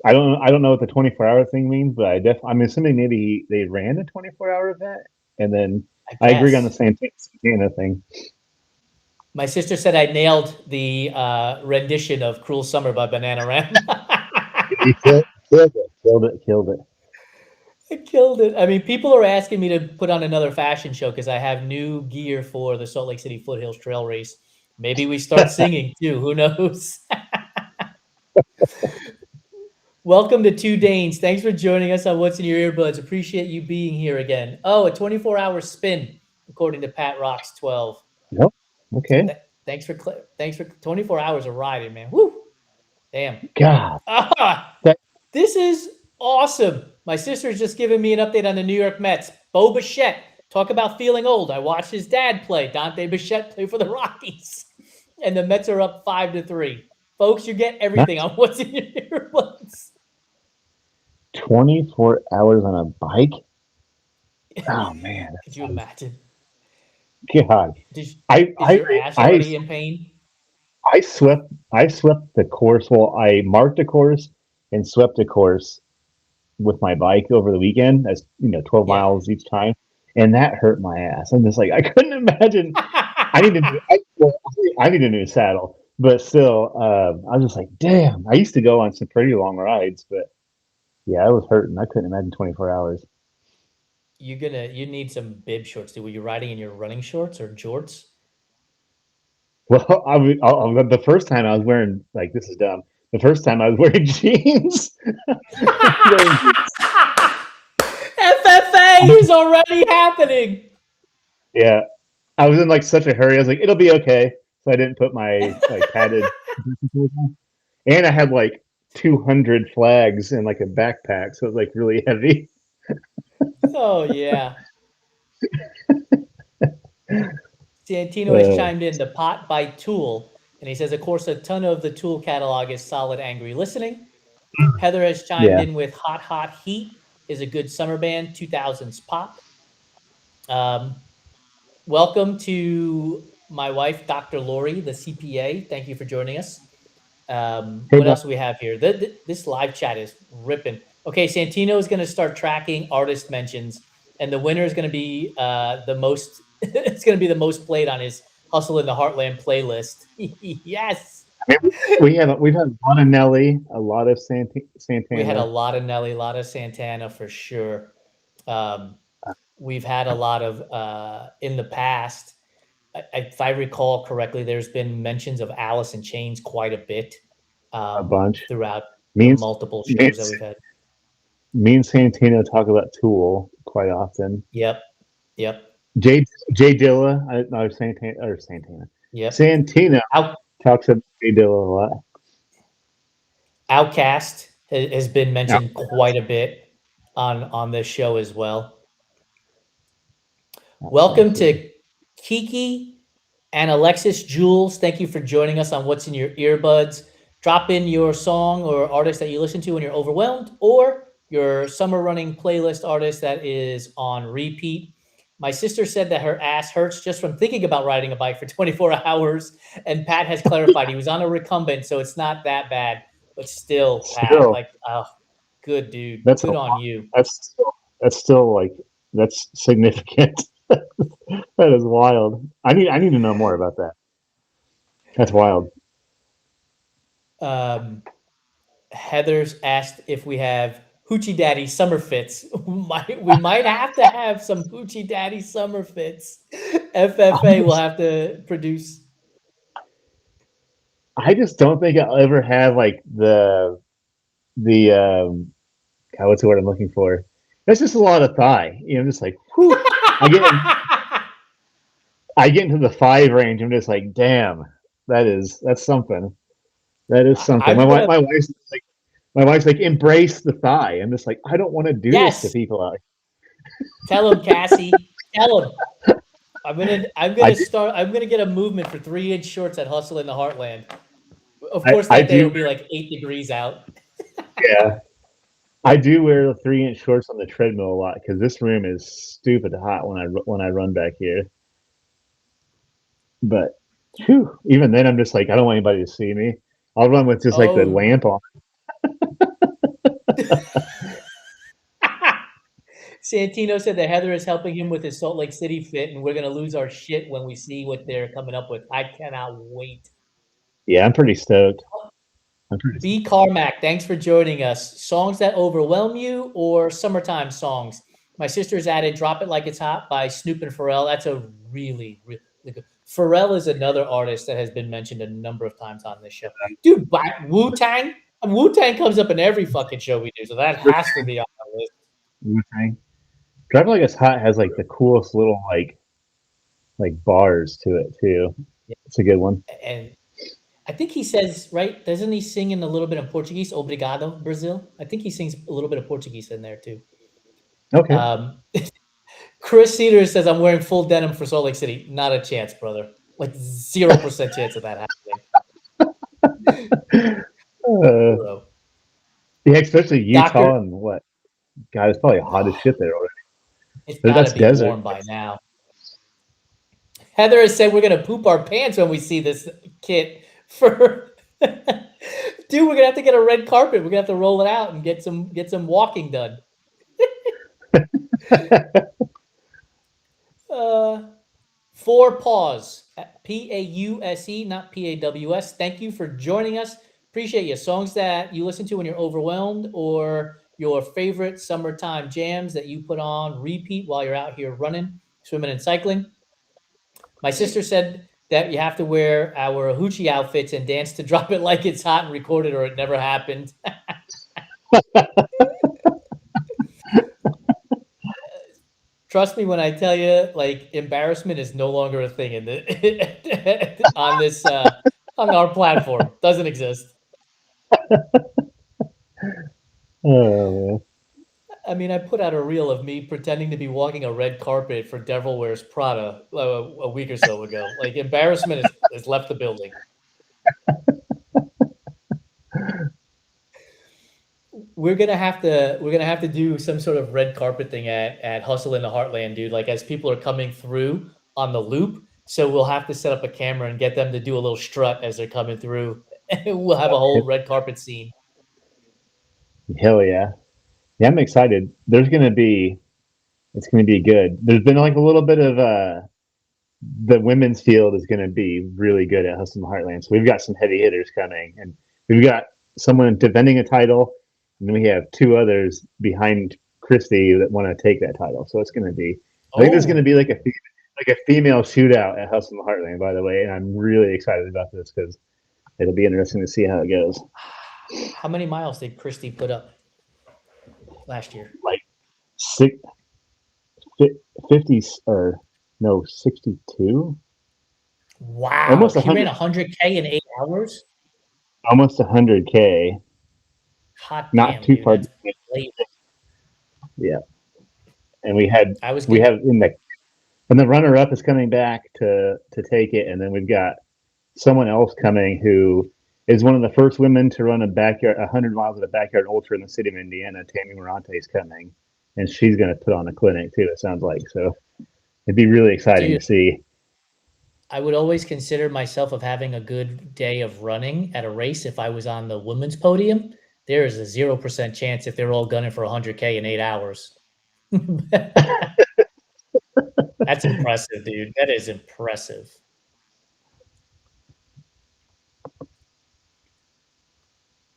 I don't know what the 24-hour thing means, but I'm assuming maybe they ran a 24-hour event, and then I I agree on the guess. Santana thing. My sister said I nailed the rendition of "Cruel Summer" by Bananarama. You killed it, killed it, killed it. I killed it. I mean, people are asking me to put on another fashion show because I have new gear for the Salt Lake City Foothills Trail Race. Maybe we start singing too. Who knows? Welcome to Two Danes. Thanks for joining us on What's in Your Earbuds. Appreciate you being here again. Oh, a 24-hour spin, according to Pat Rocks 12. Nope. Okay. Thanks for 24 hours of riding, man. Woo! Damn. God, Ah, that this is awesome. My sister's just giving me an update on the New York Mets. Bo Bichette, talk about feeling old. I watched his dad play, Dante Bichette, play for the Rockies, and the Mets are up 5-3. Folks, you get everything not on What's in Your Earbuds. 24 hours on a bike. Oh man, that Could you sounds imagine? God. Did, I is I your ass I already in pain? I swept the course. Well, I marked a course and swept a course with my bike over the weekend. That's 12 Yeah. miles each time, and that hurt my ass. I'm just like I couldn't imagine. I need a new saddle, but still, I was just like, damn. I used to go on some pretty long rides, but yeah, I was hurting. I couldn't imagine 24 hours. You need some bib shorts. Were you riding in your running shorts or jorts? Well, the first time I was wearing like this is dumb. The first time I was wearing jeans. wearing jeans. FFA is already happening. Yeah, I was in like such a hurry. I was like, it'll be okay. So I didn't put my like padded, and I had like 200 flags in like a backpack, so it was like really heavy. Oh yeah. Santino has Uh, chimed in the pot by Tool, and he says, of course, a ton of the Tool catalog is solid angry listening. Heather has chimed yeah. in with Hot Hot Heat is a good summer band, 2000s pop. Um, welcome to my wife, Dr. Lori, the CPA. Thank you for joining us. Hey, What Bob. else do we have here? This live chat is ripping. Okay, Santino is going to start tracking artist mentions, and the winner is going to be the most. It's going to be the most played on his Hustle in the Heartland playlist. Yes, I mean, we've had a lot of Nelly, a lot of we had a Santana, lot of Nelly, a lot of Santana for sure. Um, we've had a lot of in the past. If I recall correctly, there's been mentions of Alice in Chains quite a bit a bunch. throughout the Me and, multiple me and, shows that we've had. me and Santino talk about Tool quite often. Yep. Yep. Jay Dilla, no Santana. Yep. Santino Out, talks about Jay Dilla a lot. Outcast has been mentioned quite Outcast, a bit on this show as well. Welcome Outcast, yeah. to Kiki and Alexis Jules. Thank you for joining us on What's in Your Earbuds. Drop in your song or artist that you listen to when you're overwhelmed, or your summer running playlist artist that is on repeat. My sister said that her ass hurts just from thinking about riding a bike for 24 hours. And Pat has clarified he was on a recumbent, so it's not that bad. But still, Pat, Still, like, oh, good dude. that's a Good on lot. you. That's still like that's significant. That is wild. I need to know more about that. That's wild. Um, Heather's asked if we have Hoochie Daddy summer fits. We might have to have some Hoochie Daddy summer fits. FFA will have to produce. I just don't think I'll ever have like the God, what's the word I'm looking for? That's just a lot of thigh. I'm just like, whew. I get I get into the 5 range. I'm just like, damn, that's something. That is something. I'm gonna My wife's like, embrace the thigh. I'm just like, I don't want to do this to yes. people out. Tell him, Cassie. Tell him. I do, I'm gonna get a movement for 3-inch shorts at Hustle in the Heartland. Of course, I that day do. it'll be like 8 degrees out. Yeah, I do wear the 3-inch shorts on the treadmill a lot because this room is stupid hot when I run back here. But whew, even then, I'm just like, I don't want anybody to see me. I'll run with just like the Oh, lamp on. Santino said that Heather is helping him with his Salt Lake City fit, and we're gonna lose our shit when we see what they're coming up with. I cannot wait. Yeah, I'm pretty stoked. I'm pretty B. stoked. Carmack, thanks for joining us. Songs that overwhelm you or summertime songs? My sister's added "Drop It Like It's Hot" by Snoop and Pharrell. That's a really, really good. Pharrell is another artist that has been mentioned a number of times on this show. Dude, Wu Tang. Wu Tang comes up in every fucking show we do, so that has to be on the list. Wu-Tang. Drive Like It's Hot has like the coolest little like bars to it too. It's a good one. And I think he says, right? Doesn't he sing in a little bit of Portuguese? Obrigado, Brazil. I think he sings a little bit of Portuguese in there too. Okay. Um, Chris Cedars says, I'm wearing full denim for Salt Lake City. Not a chance, brother. Like 0% chance of that happening. Uh, Zero. yeah, especially Doctor, Utah and what? God, it's probably hot as shit there already. it's But got to that's be desert. warm by now. Heather has said we're going to poop our pants when we see this kit for. Dude, we're gonna have to get a red carpet. We're gonna have to roll it out and get some walking done. Uh, For pause, Pause, not Paws. Thank you for joining us. Appreciate you. Songs that you listen to when you're overwhelmed, or your favorite summertime jams that you put on repeat while you're out here running, swimming, and cycling. My sister said that you have to wear our hoochie outfits and dance to Drop It Like It's Hot and record it, or it never happened. Trust me when I tell you, like, embarrassment is no longer a thing in the on this on our platform. Doesn't exist. Oh, I mean, I put out a reel of me pretending to be walking a red carpet for Devil Wears Prada a week or so ago. Like, embarrassment has left the building. We're gonna have to do some sort of red carpet thing at Hustle in the Heartland, dude. Like, as people are coming through on the loop, so we'll have to set up a camera and get them to do a little strut as they're coming through. We'll have a whole red carpet scene. hell yeah. Yeah, I'm excited. It's gonna be good. There's been like a little bit of the women's field is gonna be really good at Hustle Heartland. So we've got some heavy hitters coming, and we've got someone defending a title, and then we have two others behind Christy that want to take that title. So it's gonna be. I think there's gonna Oh, be like a female shootout at Hustle Heartland, by the way, and I'm really excited about this because it'll be interesting to see how it goes. how many miles did Christy put up last year? Like six, 50 or no 62, Wow, almost she ran 100, 100K in 8 hours. almost 100K. Hot Not damn, too dude, far. that's late. Yeah, and we I have in the and the runner up is coming back to take it, and then we've got someone else coming who is one of the first women to run a backyard 100 miles of a backyard ultra in the city of Indiana. Tammy Morante is coming, and she's going to put on a clinic too. It sounds like so. It'd be really exciting dude, to see. I would always consider myself of having a good day of running at a race if I was on the women's podium. There is a 0% chance if they're all gunning for 100K in 8 hours. That's impressive, dude. That is impressive.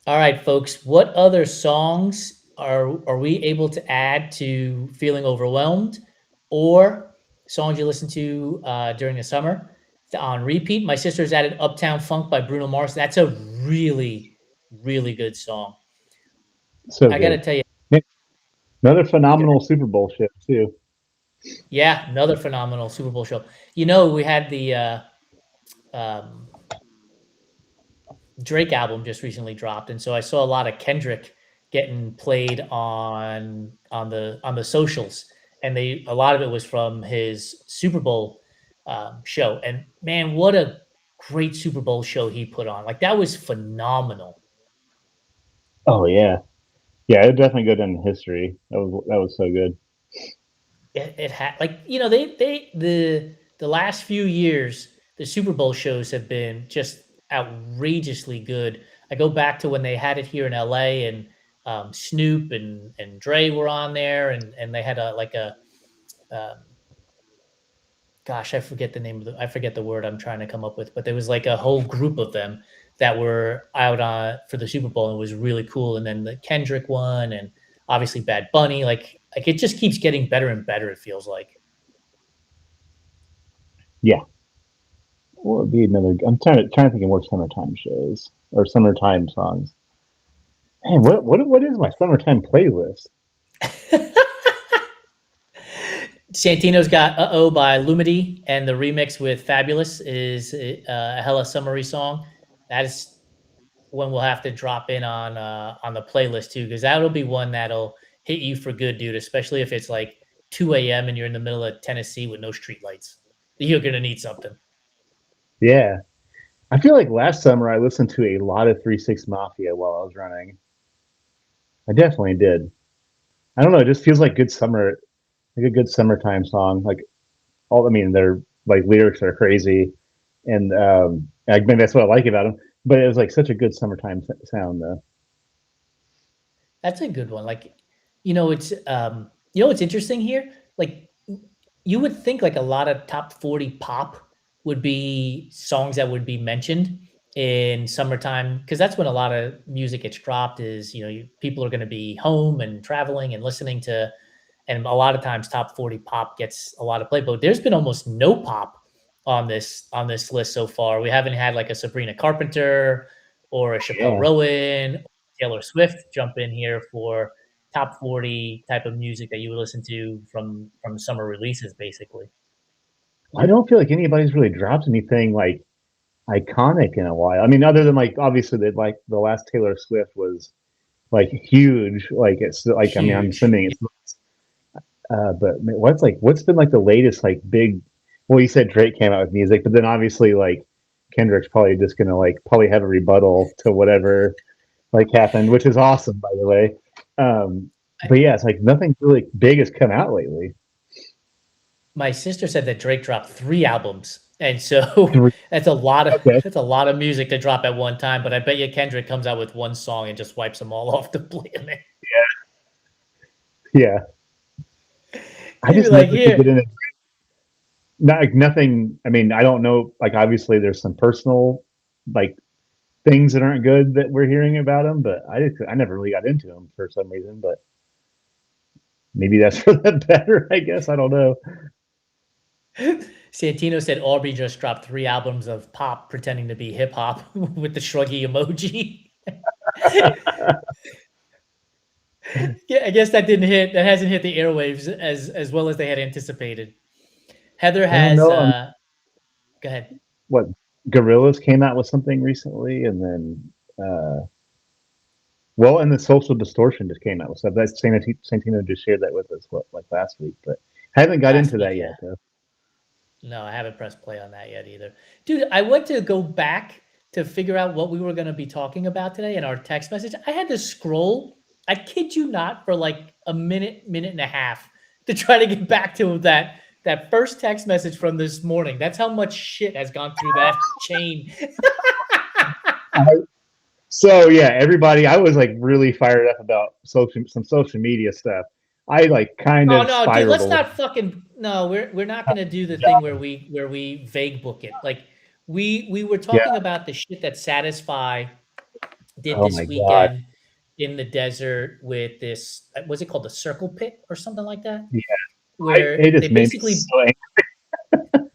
All right, folks. What other songs are we able to add to feeling overwhelmed, or songs you listen to during the summer on repeat? My sister's added "Uptown Funk" by Bruno Mars. That's a really, really good song. So I got to good. tell you, Another you got phenomenal Super Bowl show too. yeah, another phenomenal Super Bowl show. You know, we had the um, Drake album just recently dropped, and so I saw a lot of Kendrick getting played on the socials, and a lot of it was from his Super Bowl show. And man, what a great Super Bowl show he put on! Like, that was phenomenal. Oh yeah, yeah. It definitely go down in history. That was so good. It had, like, the last few years, the Super Bowl shows have been just outrageously good. I go back to when they had it here in LA, and Snoop and Dre were on there, and they had a like a um, gosh, I forget the name of I forget the word I'm trying to come up with, but there was like a whole group of them that were out on for the Super Bowl, and it was really cool. And then the Kendrick one, and obviously Bad Bunny, like it just keeps getting better and better. It feels like. Yeah. What would be another? I'm trying to think of more summertime shows or summertime songs. Man, what is my summertime playlist? Santino's got "Uh Oh" by Lumity, and the remix with Fabulous is a hella summery song. That is one we'll have to drop in on the playlist too, because that'll be one that'll hit you for good, dude. Especially if it's like 2 a.m. and you're in the middle of Tennessee with no street lights. You're gonna need something. Yeah, I feel like last summer I listened to a lot of 3 6 Mafia while I was running. I definitely did. I don't know. It just feels like good summer, like a good summertime song. Like all, I mean, their like lyrics are crazy, and I mean that's what I like about them. But it was like such a good summertime sound, though. That's a good one. Like, it's what's interesting here? Like you would think like a lot of top 40 pop would be songs that would be mentioned in summertime, because that's when a lot of music gets dropped. Is people are going to be home and traveling and listening to, and a lot of times top 40 pop gets a lot of play. But there's been almost no pop on this list so far. We haven't had like a Sabrina Carpenter or a Chappelle Yeah, Rowan, Taylor Swift jump in here for top 40 type of music that you would listen to from summer releases, basically. I don't feel like anybody's really dropped anything like iconic in a while. I mean, other than like obviously that like the last Taylor Swift was like huge. Like it's like I mean I'm Huge. assuming it's but what's been like the latest like big? Well, you said Drake came out with music, but then obviously like Kendrick's probably just gonna like probably have a rebuttal to whatever like happened, which is awesome by the way. Um, but yeah, it's like nothing really big has come out lately. My sister said that Drake dropped 3 albums, and so Three- that's a lot of Okay, that's a lot of music to drop at one time. But I bet you Kendrick comes out with one song and just wipes them all off the planet. yeah, I He'd be just like, never could get "Here, into not like nothing. I mean, I don't know. Like obviously there's some personal like things that aren't good that we're hearing about him, but I never really got into him for some reason. But maybe that's for the better. I guess I don't know. Santino said Aubrey just dropped 3 albums of pop pretending to be hip hop with the shruggy emoji. Yeah, I guess that didn't hit. That hasn't hit the airwaves as well as they had anticipated. Heather I don't has. know. Go ahead. What Gorillas came out with something recently, and then well, and the Social Distortion just came out with stuff. That's Santino just shared that with us what like last week, but I haven't got Last into week, that yeah. yet though. No, I haven't pressed play on that yet either. Dude, I went to go back to figure out what we were going to be talking about today in our text message. I had to scroll, I kid you not, for like a minute, minute and a half to try to get back to that first text message from this morning. That's how much shit has gone through that chain. So yeah, everybody, I was like really fired up about some social media stuff. I like kind Oh of no, dude, spiraled let's away. not fucking no, we're not gonna do the thing where we vague book it. Like we were Yeah. talking about the shit that Satisfy did Oh my this god. weekend in the desert with this, was it called the circle pit or something like that? Yeah. Where It they just made me basically so angry.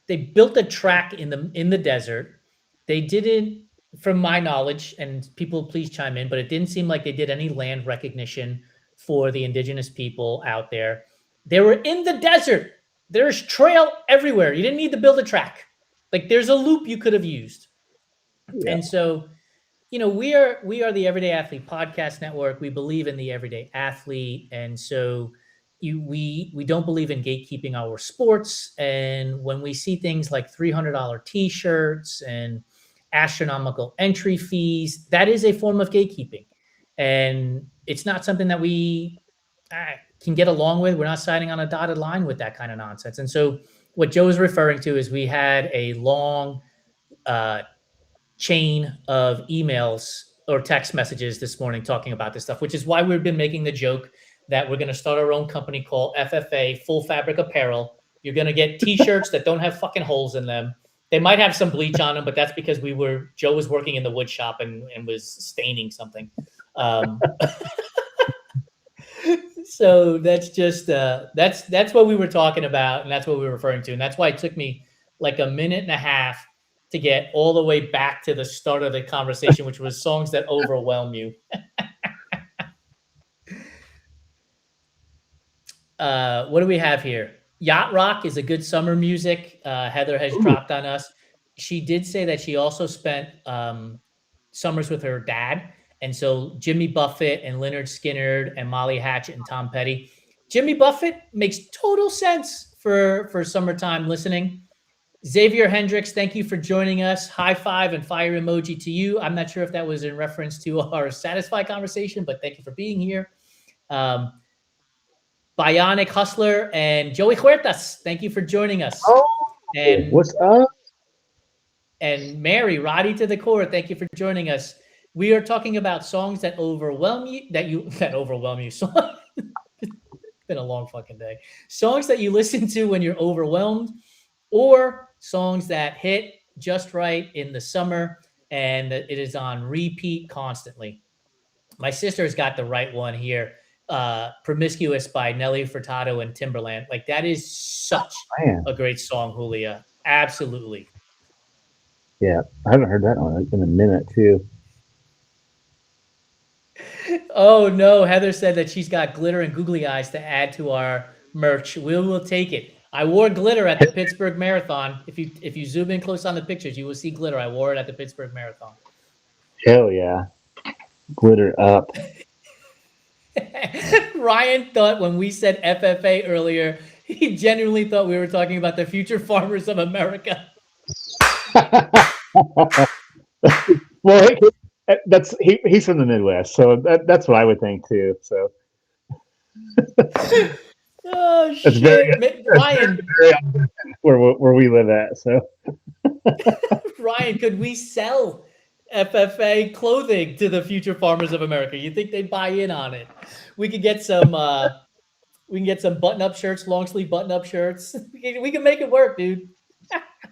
they built a track in the desert. They didn't, from my knowledge, and people please chime in, but it didn't seem like they did any land recognition for the indigenous people out there. They were in the desert. There's trail everywhere. You didn't need to build a track. Like there's a loop you could have used. Yeah. And so we are the Everyday Athlete Podcast Network. We believe in the everyday athlete, and so we don't believe in gatekeeping our sports. And when we see things like $300 T-shirts and astronomical entry fees, that is a form of gatekeeping, and it's not something that we can get along with. We're not signing on a dotted line with that kind of nonsense. And so what Joe is referring to is we had a long uh, chain of emails or text messages this morning talking about this stuff, which is why we've been making the joke that we're going to start our own company called FFA, Full Fabric Apparel. You're going to get T-shirts that don't have fucking holes in them. They might have some bleach on them, but that's because Joe was working in the wood shop and was staining something. So that's just that's what we were talking about, and that's what we were referring to, and that's why it took me like a minute and a half to get all the way back to the start of the conversation, which was songs that overwhelm you. What do we have here? Yacht rock is a good summer music. Heather has Ooh, dropped on us. She did say that she also spent summers with her dad, and so Jimmy Buffett and Leonard Skinner and Molly Hatchet and Tom Petty. Jimmy Buffett makes total sense for summertime listening. Xavier Hendricks, thank you for joining us. High five and fire emoji to you. I'm not sure if that was in reference to our Satisfy conversation, but thank you for being here. Um, Bionic Hustler and Joey Huertas, thank you for joining us. oh, And what's up? Mary, Roddy to the core, thank you for joining us. We are talking about songs that overwhelm you, that overwhelm you. So it's been a long fucking day. Songs that you listen to when you're overwhelmed, or songs that hit just right in the summer and it is on repeat constantly. My sister's got the right one here. Promiscuous by Nelly Furtado and Timberland. Like that is such Man, a great song, Julia. Absolutely. yeah, I haven't heard that one in a minute too. Oh no, Heather said that she's got glitter and googly eyes to add to our merch. We will take it. I wore glitter at the Pittsburgh Marathon. If you zoom in close on the pictures, you will see glitter. I wore it at the Pittsburgh Marathon. Hell yeah, glitter up. Ryan thought when we said FFA earlier, he genuinely thought we were talking about the future farmers of America. Well, he's from the Midwest, so that's what I would think too. So Oh that's very shit, that's very where we live at. So Ryan, could we sell FFA clothing to the future farmers of America? You think they'd buy in on it? We could get some. We can get some button-up shirts, long sleeve button-up shirts. We can make it work, dude.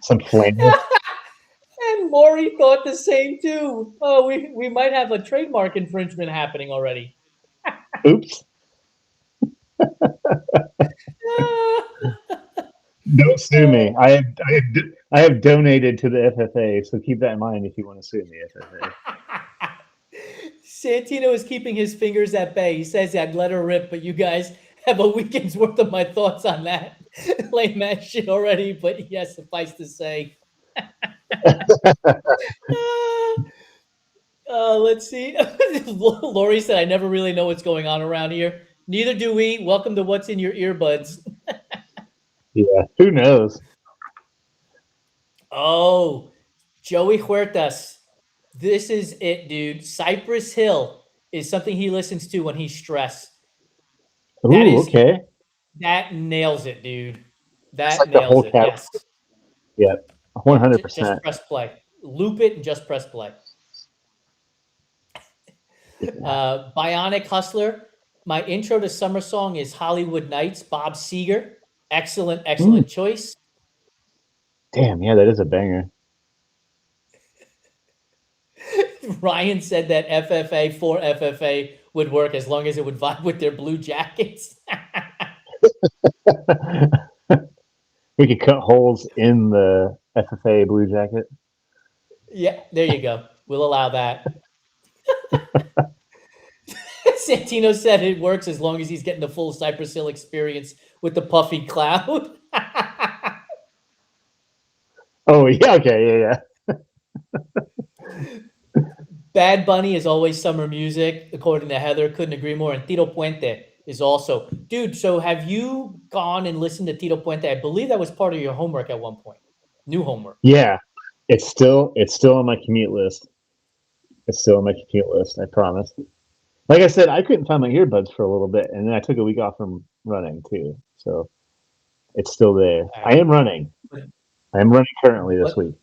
some flannel. And Maury thought the same too. Oh, we might have a trademark infringement happening already. Oops! Don't sue me. I have donated to the FFA, so keep that in mind if you want to sue me, FFA. Santino is keeping his fingers at bay. He says I'd let her rip, but you guys have a weekend's worth of my thoughts on that lame ass shit already. But yes, suffice to say. Let's see. Lori said, I never really know what's going on around here. Neither do we. Welcome to What's in Your Earbuds. Yeah, who knows? Oh, Joey Huertas. This is it, dude. Cypress Hill is something he listens to when he's stressed. That Ooh, is okay. that nails it, dude. It's That like the nails whole it. category. Yes. Yeah, one Yep. hundred Just percent. press play. Loop it and just press play. Bionic Hustler. My intro to summer song is Hollywood Nights, Bob Seger. Excellent, Mm, excellent choice. damn, yeah, that is a banger. Ryan said that FFA for FFA would work as long as it would vibe with their blue jackets. We could cut holes in the FFA blue jacket. Yeah, there you go. We'll allow that. Santino said it works as long as he's getting the full Cypress Hill experience with the puffy cloud. Oh yeah, okay, yeah, Bad Bunny is always summer music, according to Heather. Couldn't agree more. And Tito Puente is also. Dude, so have you gone and listened to Tito Puente? I believe that was part of your homework at one point. New homework. yeah. It's still on my commute list. It's still on my commute list. I promise. Like I said, I couldn't find my earbuds for a little bit, and then I took a week off from running too. So it's still there. All I right. am running. But, I am running currently this but week.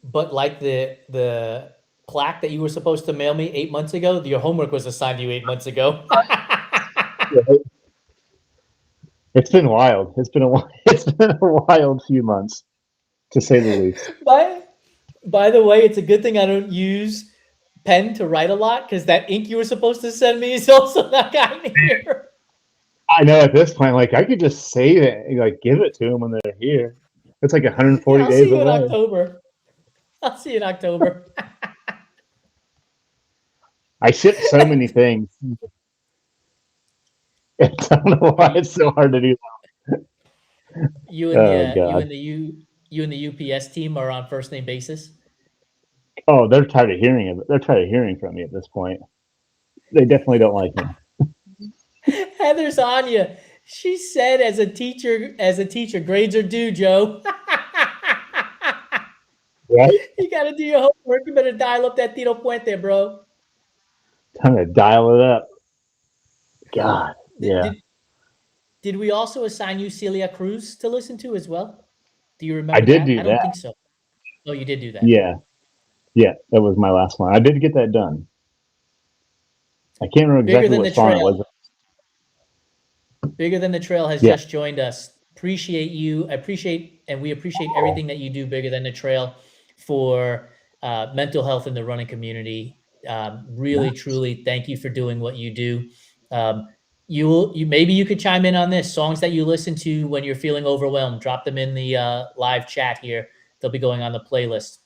but like the plaque that you were supposed to mail me 8 months ago, your homework was assigned to you 8 months ago. It's been wild. It's been a wild few months, to say the least. by by the way, it's a good thing I don't use pen to write a lot because that ink you were supposed to send me is also not gotten here. I know at this point, like I could just save it and like give it to them when they're here. It's like Yeah, 140 I'll days see you in away. October. I'll see you in October. I ship so many things. I don't know Are why it's so hard to do. Oh God. you and the UPS team are on first name basis? Oh, they're tired of hearing of it. They're tired of hearing from me at this point. They definitely don't like me. Heather's on you. She said, as a teacher, grades are due, Joe. Right? You got to do your homework. You better dial up that Tito Puente, bro. Time to dial it up. God. Did, Yeah. did, did we also assign you Celia Cruz to listen to as well? Do you I remember did that? do I don't that. think so. Oh, you did do that. Yeah. Yeah. That was my last one. I did get that done. I can't remember Bigger exactly Than what the song it Trail. was. Bigger Than the Trail has Yeah. just joined us. Appreciate you. We appreciate everything that you do, Bigger Than the Trail, for mental health in the running community. Really, Nice. truly, thank you for doing what you do. Um, you maybe you could chime in on this songs that you listen to when you're feeling overwhelmed. Drop them in the live chat here. They'll be going on the playlist.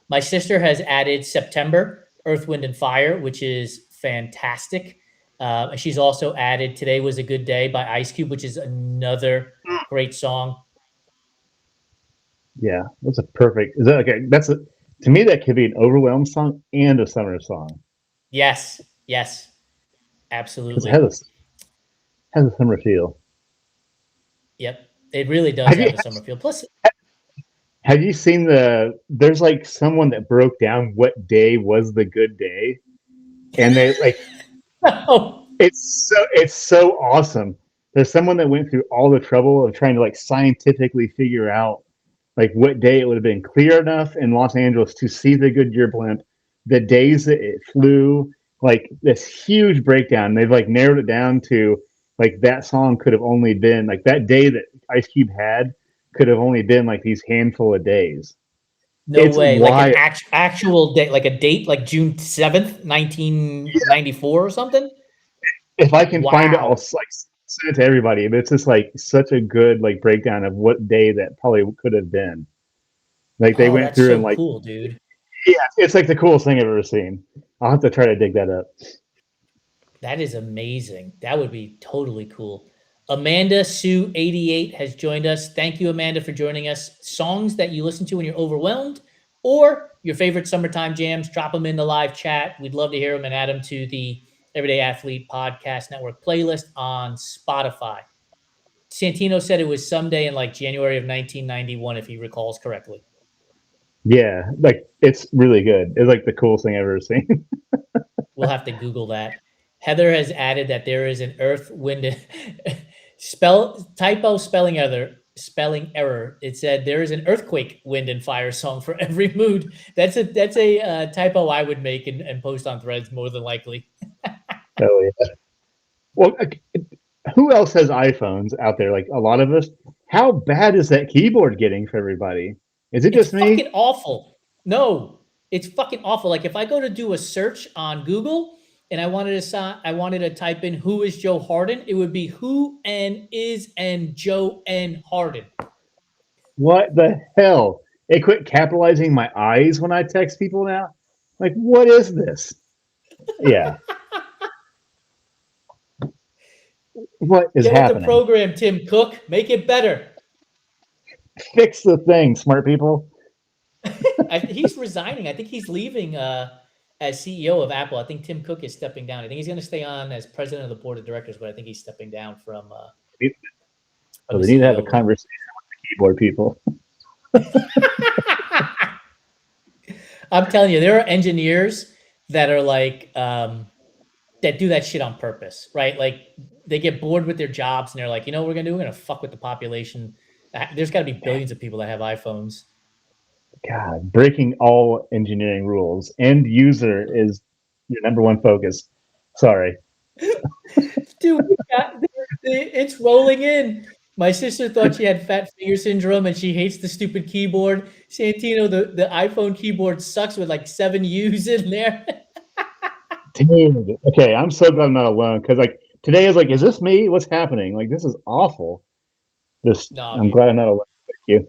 My sister has added September, Earth, Wind, and Fire, which is fantastic. And she's also added Today Was a Good Day by Ice Cube, which is another great song. Yeah. That's a perfect. Is that okay? To me, that could be an overwhelmed song and a summer song Yes, yes, because absolutely. has a summer feel. Yep. It really does Have you have a summer feel. Plus, have you seen there's like someone that broke down what day was the good day, and they like oh, it's so awesome. There's someone that went through all the trouble of trying to like scientifically figure out like what day it would have been clear enough in Los Angeles to see the Goodyear blimp, the days that it flew, like this huge breakdown. They've like narrowed it down to like that song could have only been like that day that Ice Cube had could have only been like these handful of days. no It's way. Like an wild. actual date, like a date, like June 7th, 1994 or something. If I can find it, I'll Wow. like send it to everybody. But it's just like such a good like breakdown of what day that probably could have been. Like they Oh, went that's through so and like cool, dude. yeah, it's like the coolest thing I've ever seen. I'll have to try to dig that up. That is amazing. That would be totally cool. Amanda Sue 88 has joined us. Thank you, Amanda, for joining us. Songs that you listen to when you're overwhelmed or your favorite summertime jams, drop them in the live chat. We'd love to hear them and add them to the Everyday Athlete Podcast Network playlist on Spotify. Santino said it was someday in like January of 1991, if he recalls correctly. Yeah, like it's really good. It's like the coolest thing I've ever seen. We'll have to Google that. Heather has added that there is an earth, wind, spelling error. It said there is an earthquake, wind, and fire song for every mood. That's a typo I would make and post on Threads more than likely. Oh yeah. Well, who else has iPhones out there? Like a lot of us. How bad is that keyboard getting for everybody? Is it It's just me? fucking awful. No, it's fucking awful. Like if I go to do a search on Google and I wanted to type in who is Joe Hardin, it would be who and is and Joe and Hardin. What the hell? It quit capitalizing my eyes when I text people now. Like, what is this? Yeah. What is Get with the happening? program, Tim Cook. Make it better. Fix the thing, smart people. He's resigning. I think he's leaving as CEO of Apple. I think Tim Cook is stepping down. I think he's going to stay on as president of the board of directors, but I think he's stepping down So from the they need to have a CEO role. conversation with the keyboard people. I'm telling you, there are engineers that are like that do that shit on purpose, right? Like they get bored with their jobs and they're like, you know what we're gonna do? We're gonna fuck with the population. There's got to be billions of people that have iPhones. God, breaking all engineering rules. End user is your number one focus. Sorry. Dude, it's rolling in. My sister thought she had fat finger syndrome and she hates the stupid keyboard. Santino, the iPhone keyboard sucks with like 7 U's in there. Dude. Okay, I'm so glad I'm not alone because like today is like, is this me? What's happening? Like this is awful. This No, I'm dude. glad I'm not alone. Thank you.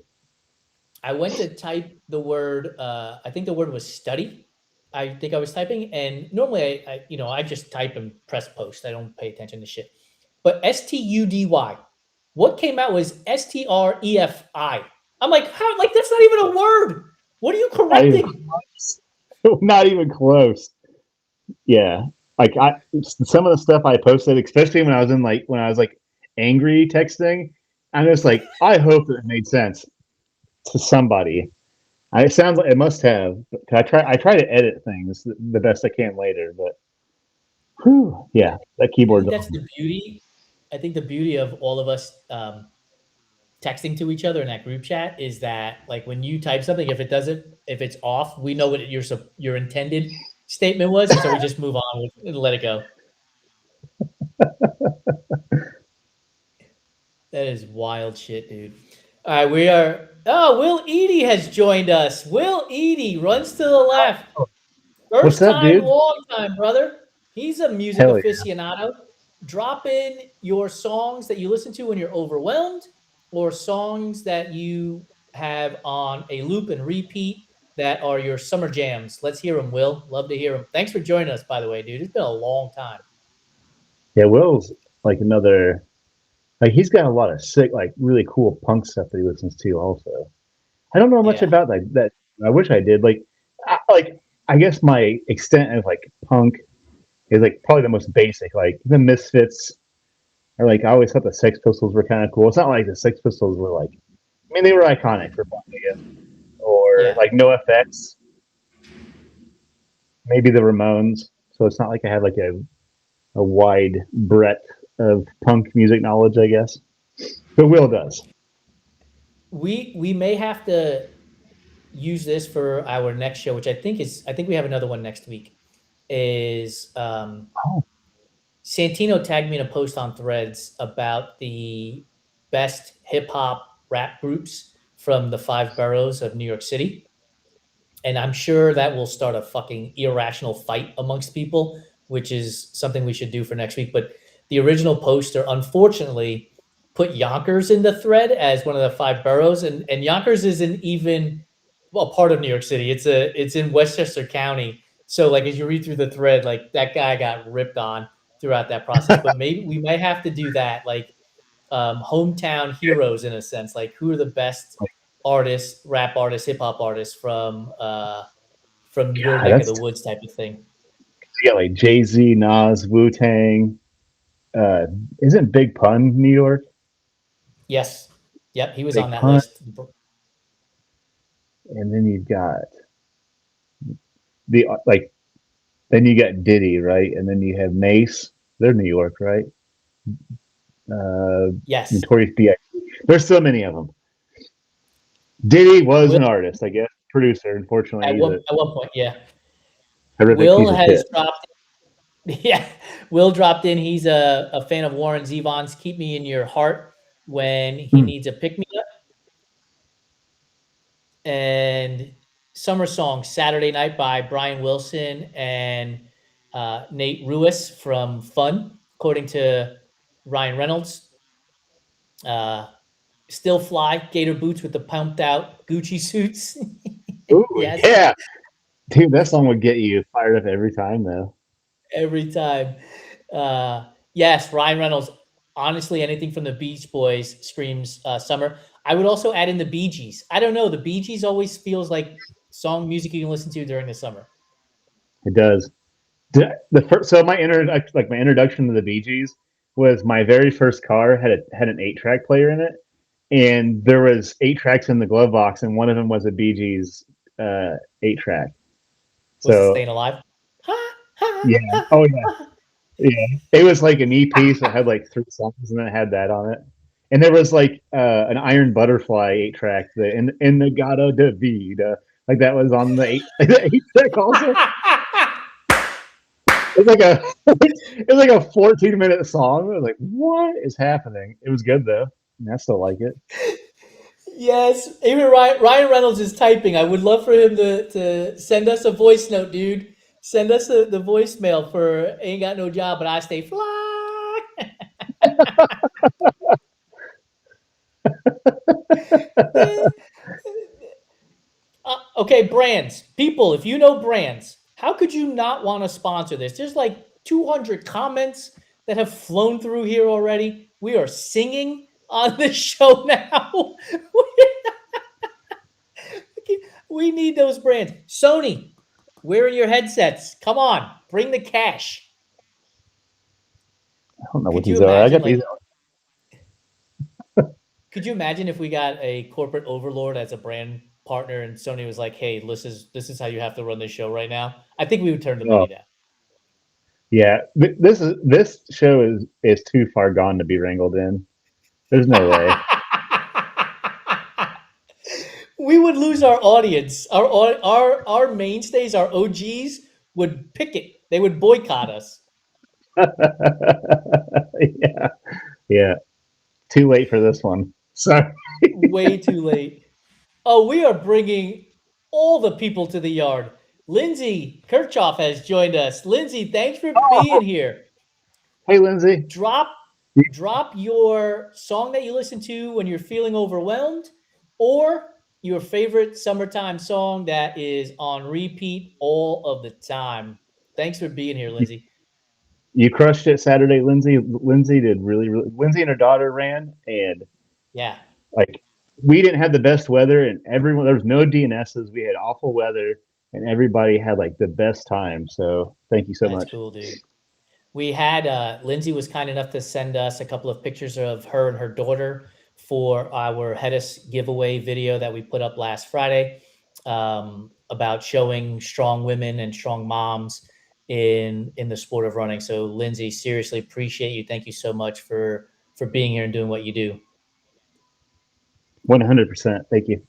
I went to type the word, I think the word was study. I think I was typing, and normally I just type and press post. I don't pay attention to shit. But STUDY, what came out was STREFI. I'm like, how? Like that's not even a word. What are you Not even correcting? close. Not even close. Yeah. Like some of the stuff I posted, especially when I was like angry texting, I'm just like, I hope that it made sense to somebody. It sounds like it must have. I try to edit things the best I can later, but whew, yeah, that I keyboard's think that's awesome. the beauty. I think the beauty of all of us texting to each other in that group chat is that like when you type something, if it's off, we know what your intended statement was, and so we just move on and let it go. That is wild shit, dude. All right, we are. Oh, Will Eady has joined us. Will Eady runs to the left. What's First up, time, dude? long time, brother. He's a music Hell yeah. aficionado. Drop in your songs that you listen to when you're overwhelmed, or songs that you have on a loop and repeat that are your summer jams. Let's hear them, Will. Love to hear them. Thanks for joining us, by the way, dude. It's been a long time. Yeah, Will's like another like he's got a lot of sick, like really cool punk stuff that he listens to also. I don't know much Yeah, about like that. I wish I did. I guess my extent of like punk is like probably the most basic. Like the Misfits, or like I always thought the Sex Pistols were kind of cool. It's not like the Sex Pistols were like, I mean, they were iconic for punk, I guess. Or yeah. like No Effects, maybe the Ramones. So it's not like I had like a wide breadth of punk music knowledge, I guess. But Will does. We may have to use this for our next show, which I think we have another one next week. Is Oh, Santino tagged me in a post on Threads about the best hip hop rap groups from the 5 boroughs of New York City, and I'm sure that will start a fucking irrational fight amongst people, which is something we should do for next week. But the original poster, unfortunately, put Yonkers in the thread as one of the 5 boroughs, and Yonkers isn't even a part of New York City. It's in Westchester County. So like as you read through the thread, like that guy got ripped on throughout that process. But maybe we might have to do that, like hometown heroes in a sense. Like who are the best artists, rap artists, hip hop artists from your God, neck of that's the woods type of thing. yeah, like Jay Z, Nas, Wu Tang. Uh, isn't Big Pun New York? Yes. Yep, he was Big on that Pun, list. and then you've got the like. Then you got Diddy, right? And then you have Mace. They're New York, right? Uh, Yes. Notorious B.I.G. There's so many of them. Diddy was Will an artist, I guess. Producer. Unfortunately, he's a at one point, yeah. horrific Will piece of has shit. dropped yeah. Will dropped in. He's a fan of Warren Zevon's Keep Me in Your Heart when he Hmm. needs a pick me up. And Summer Song Saturday Night by Brian Wilson and Nate Ruiz from Fun, according to Ryan Reynolds. Uh, Still Fly, Gator Boots with the pumped out Gucci suits. Ooh, Yes, yeah, dude, that song would get you fired up every time, though. every time. Yes, Ryan Reynolds. Honestly, anything from the Beach Boys screams summer. I would also add in the Bee Gees. I don't know. The Bee Gees always feels like song music you can listen to during the summer. It does. So my introduction to the Bee Gees was my very first car had an 8-track player in it, and there was 8 tracks in the glove box, and one of them was a Bee Gees 8 track. Was it So Staying Alive? Ha, ha, yeah, ha, oh yeah, ha. yeah. It was like an EP, so it had like 3 songs, and then it had that on it. And there was like an Iron Butterfly 8 track, the in the Gato de Vida, like that was on the the 8 track also. It's like a it's like a 14-minute song. I was like, what is happening? It was good though. I still like it. Yes, even Ryan Reynolds is typing. I would love for him to send us a voice note, dude. Send us the voicemail for "Ain't Got No Job, but I Stay Fly." Okay, brands, people. If you know brands, how could you not want to sponsor this? There's like 200 comments that have flown through here already. We are singing on the show now. We need those brands. Sony, wearing your headsets. Come on, bring the cash. I don't know what Could you these are. I imagine got these. like could you imagine if we got a corporate overlord as a brand partner and Sony was like, "Hey, this is how you have to run this show right now." I think we would turn the Oh money down. yeah, this show is too far gone to be wrangled in. There's no way. We would lose our audience. Our mainstays, our OGs would picket. They would boycott us. Yeah, yeah. Too late for this one. Sorry. Way too late. Oh, we are bringing all the people to the yard. Lindsay Kirchhoff has joined us. Lindsay, thanks for being Oh, here. hey, Lindsay. Drop drop your song that you listen to when you're feeling overwhelmed or your favorite summertime song that is on repeat all of the time. Thanks for being here, Lindsay. You crushed it Saturday, Lindsay. Lindsay did really. Lindsay and her daughter ran, and Yeah, like we didn't have the best weather, and everyone there was no DNSs. We had awful weather, and everybody had like the best time. So thank you so that's much. cool, dude. We had Lindsay was kind enough to send us a couple of pictures of her and her daughter for our Hedis giveaway video that we put up last Friday about showing strong women and strong moms in the sport of running. So Lindsay, seriously appreciate you. Thank you so much for being here and doing what you do. 100%. Thank you.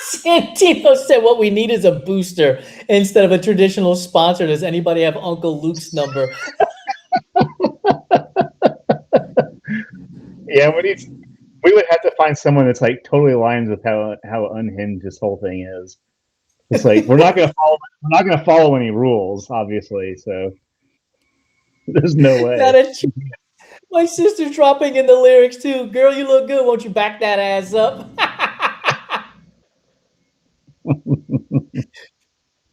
Santino said what we need is a booster instead of a traditional sponsor. Does anybody have Uncle Luke's number? Yeah, we would have to find someone that's like totally aligns with how unhinged this whole thing is. It's like we're not gonna follow any rules, obviously. So there's no Not way. a My sister's dropping in the lyrics too. Girl, you look good. Won't you back that ass up?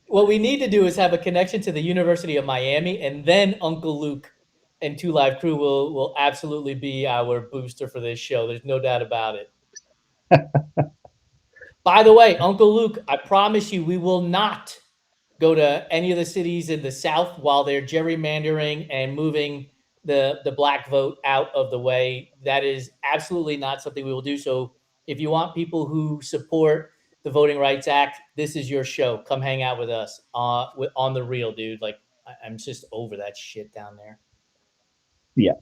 What we need to do is have a connection to the University of Miami, and then Uncle Luke and Two Live Crew will absolutely be our booster for this show. There's no doubt about it. By the way, Uncle Luke, I promise you, we will not go to any of the cities in the South while they're gerrymandering and moving the black vote out of the way. That is absolutely not something we will do. So if you want people who support the Voting Rights Act, this is your show. Come hang out with us on the real, dude. Like I'm just over that shit down there. Yeah.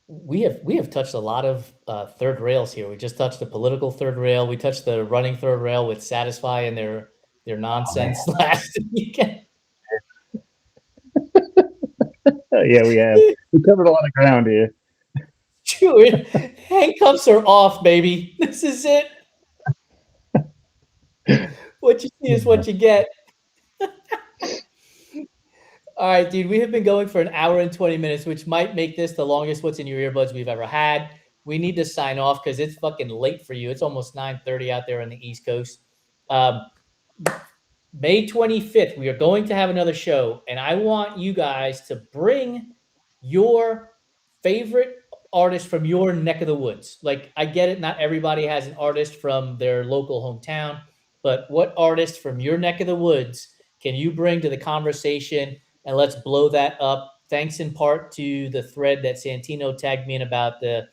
We have touched a lot of third rails here. We just touched the political third rail. We touched the running third rail with Satisfy and their Oh man. nonsense last weekend. Yeah, we have. We covered a lot of ground here. True. Handcuffs are off, baby. This is it. What you see is what you get. All right, dude. We have been going for an hour and 20 minutes, which might make this the longest What's in Your Earbuds we've ever had. We need to sign off because it's fucking late for you. It's almost 9:30 out there on the East Coast. Um, May 25th, we are going to have another show, and I want you guys to bring your favorite artist from your neck of the woods. Like, I get it, not everybody has an artist from their local hometown, but what artist from your neck of the woods can you bring to the conversation? And let's blow that up. Thanks in part to the thread that Santino tagged me in about the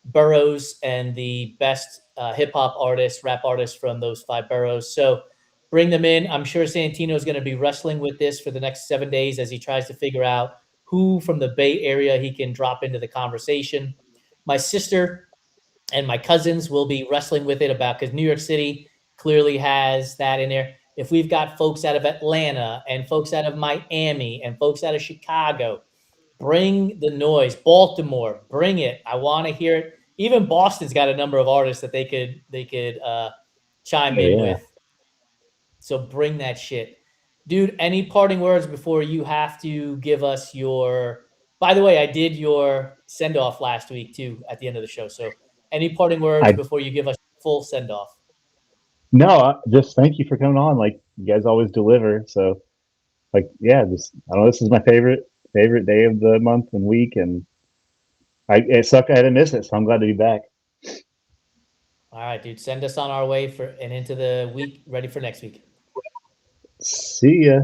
boroughs and the best hip hop artists, rap artists from those 5 boroughs. So, bring them in. I'm sure Santino is going to be wrestling with this for the next 7 days as he tries to figure out who from the Bay Area he can drop into the conversation. My sister and my cousins will be wrestling with it about because New York City clearly has that in there. If we've got folks out of Atlanta and folks out of Miami and folks out of Chicago, bring the noise. Baltimore, bring it. I want to hear it. Even Boston's got a number of artists that they could chime Oh in yeah. with. So bring that shit. Dude, any parting words before you have to give us your. By the way, I did your send off last week too at the end of the show. So any parting words I before you give us full send off? no, just thank you for coming on. Like you guys always deliver. So like yeah, this I don't know. This is my favorite day of the month and week, and it sucked I had to miss it. So I'm glad to be back. All right, dude. Send us on our way for and into the week, ready for next week. See ya.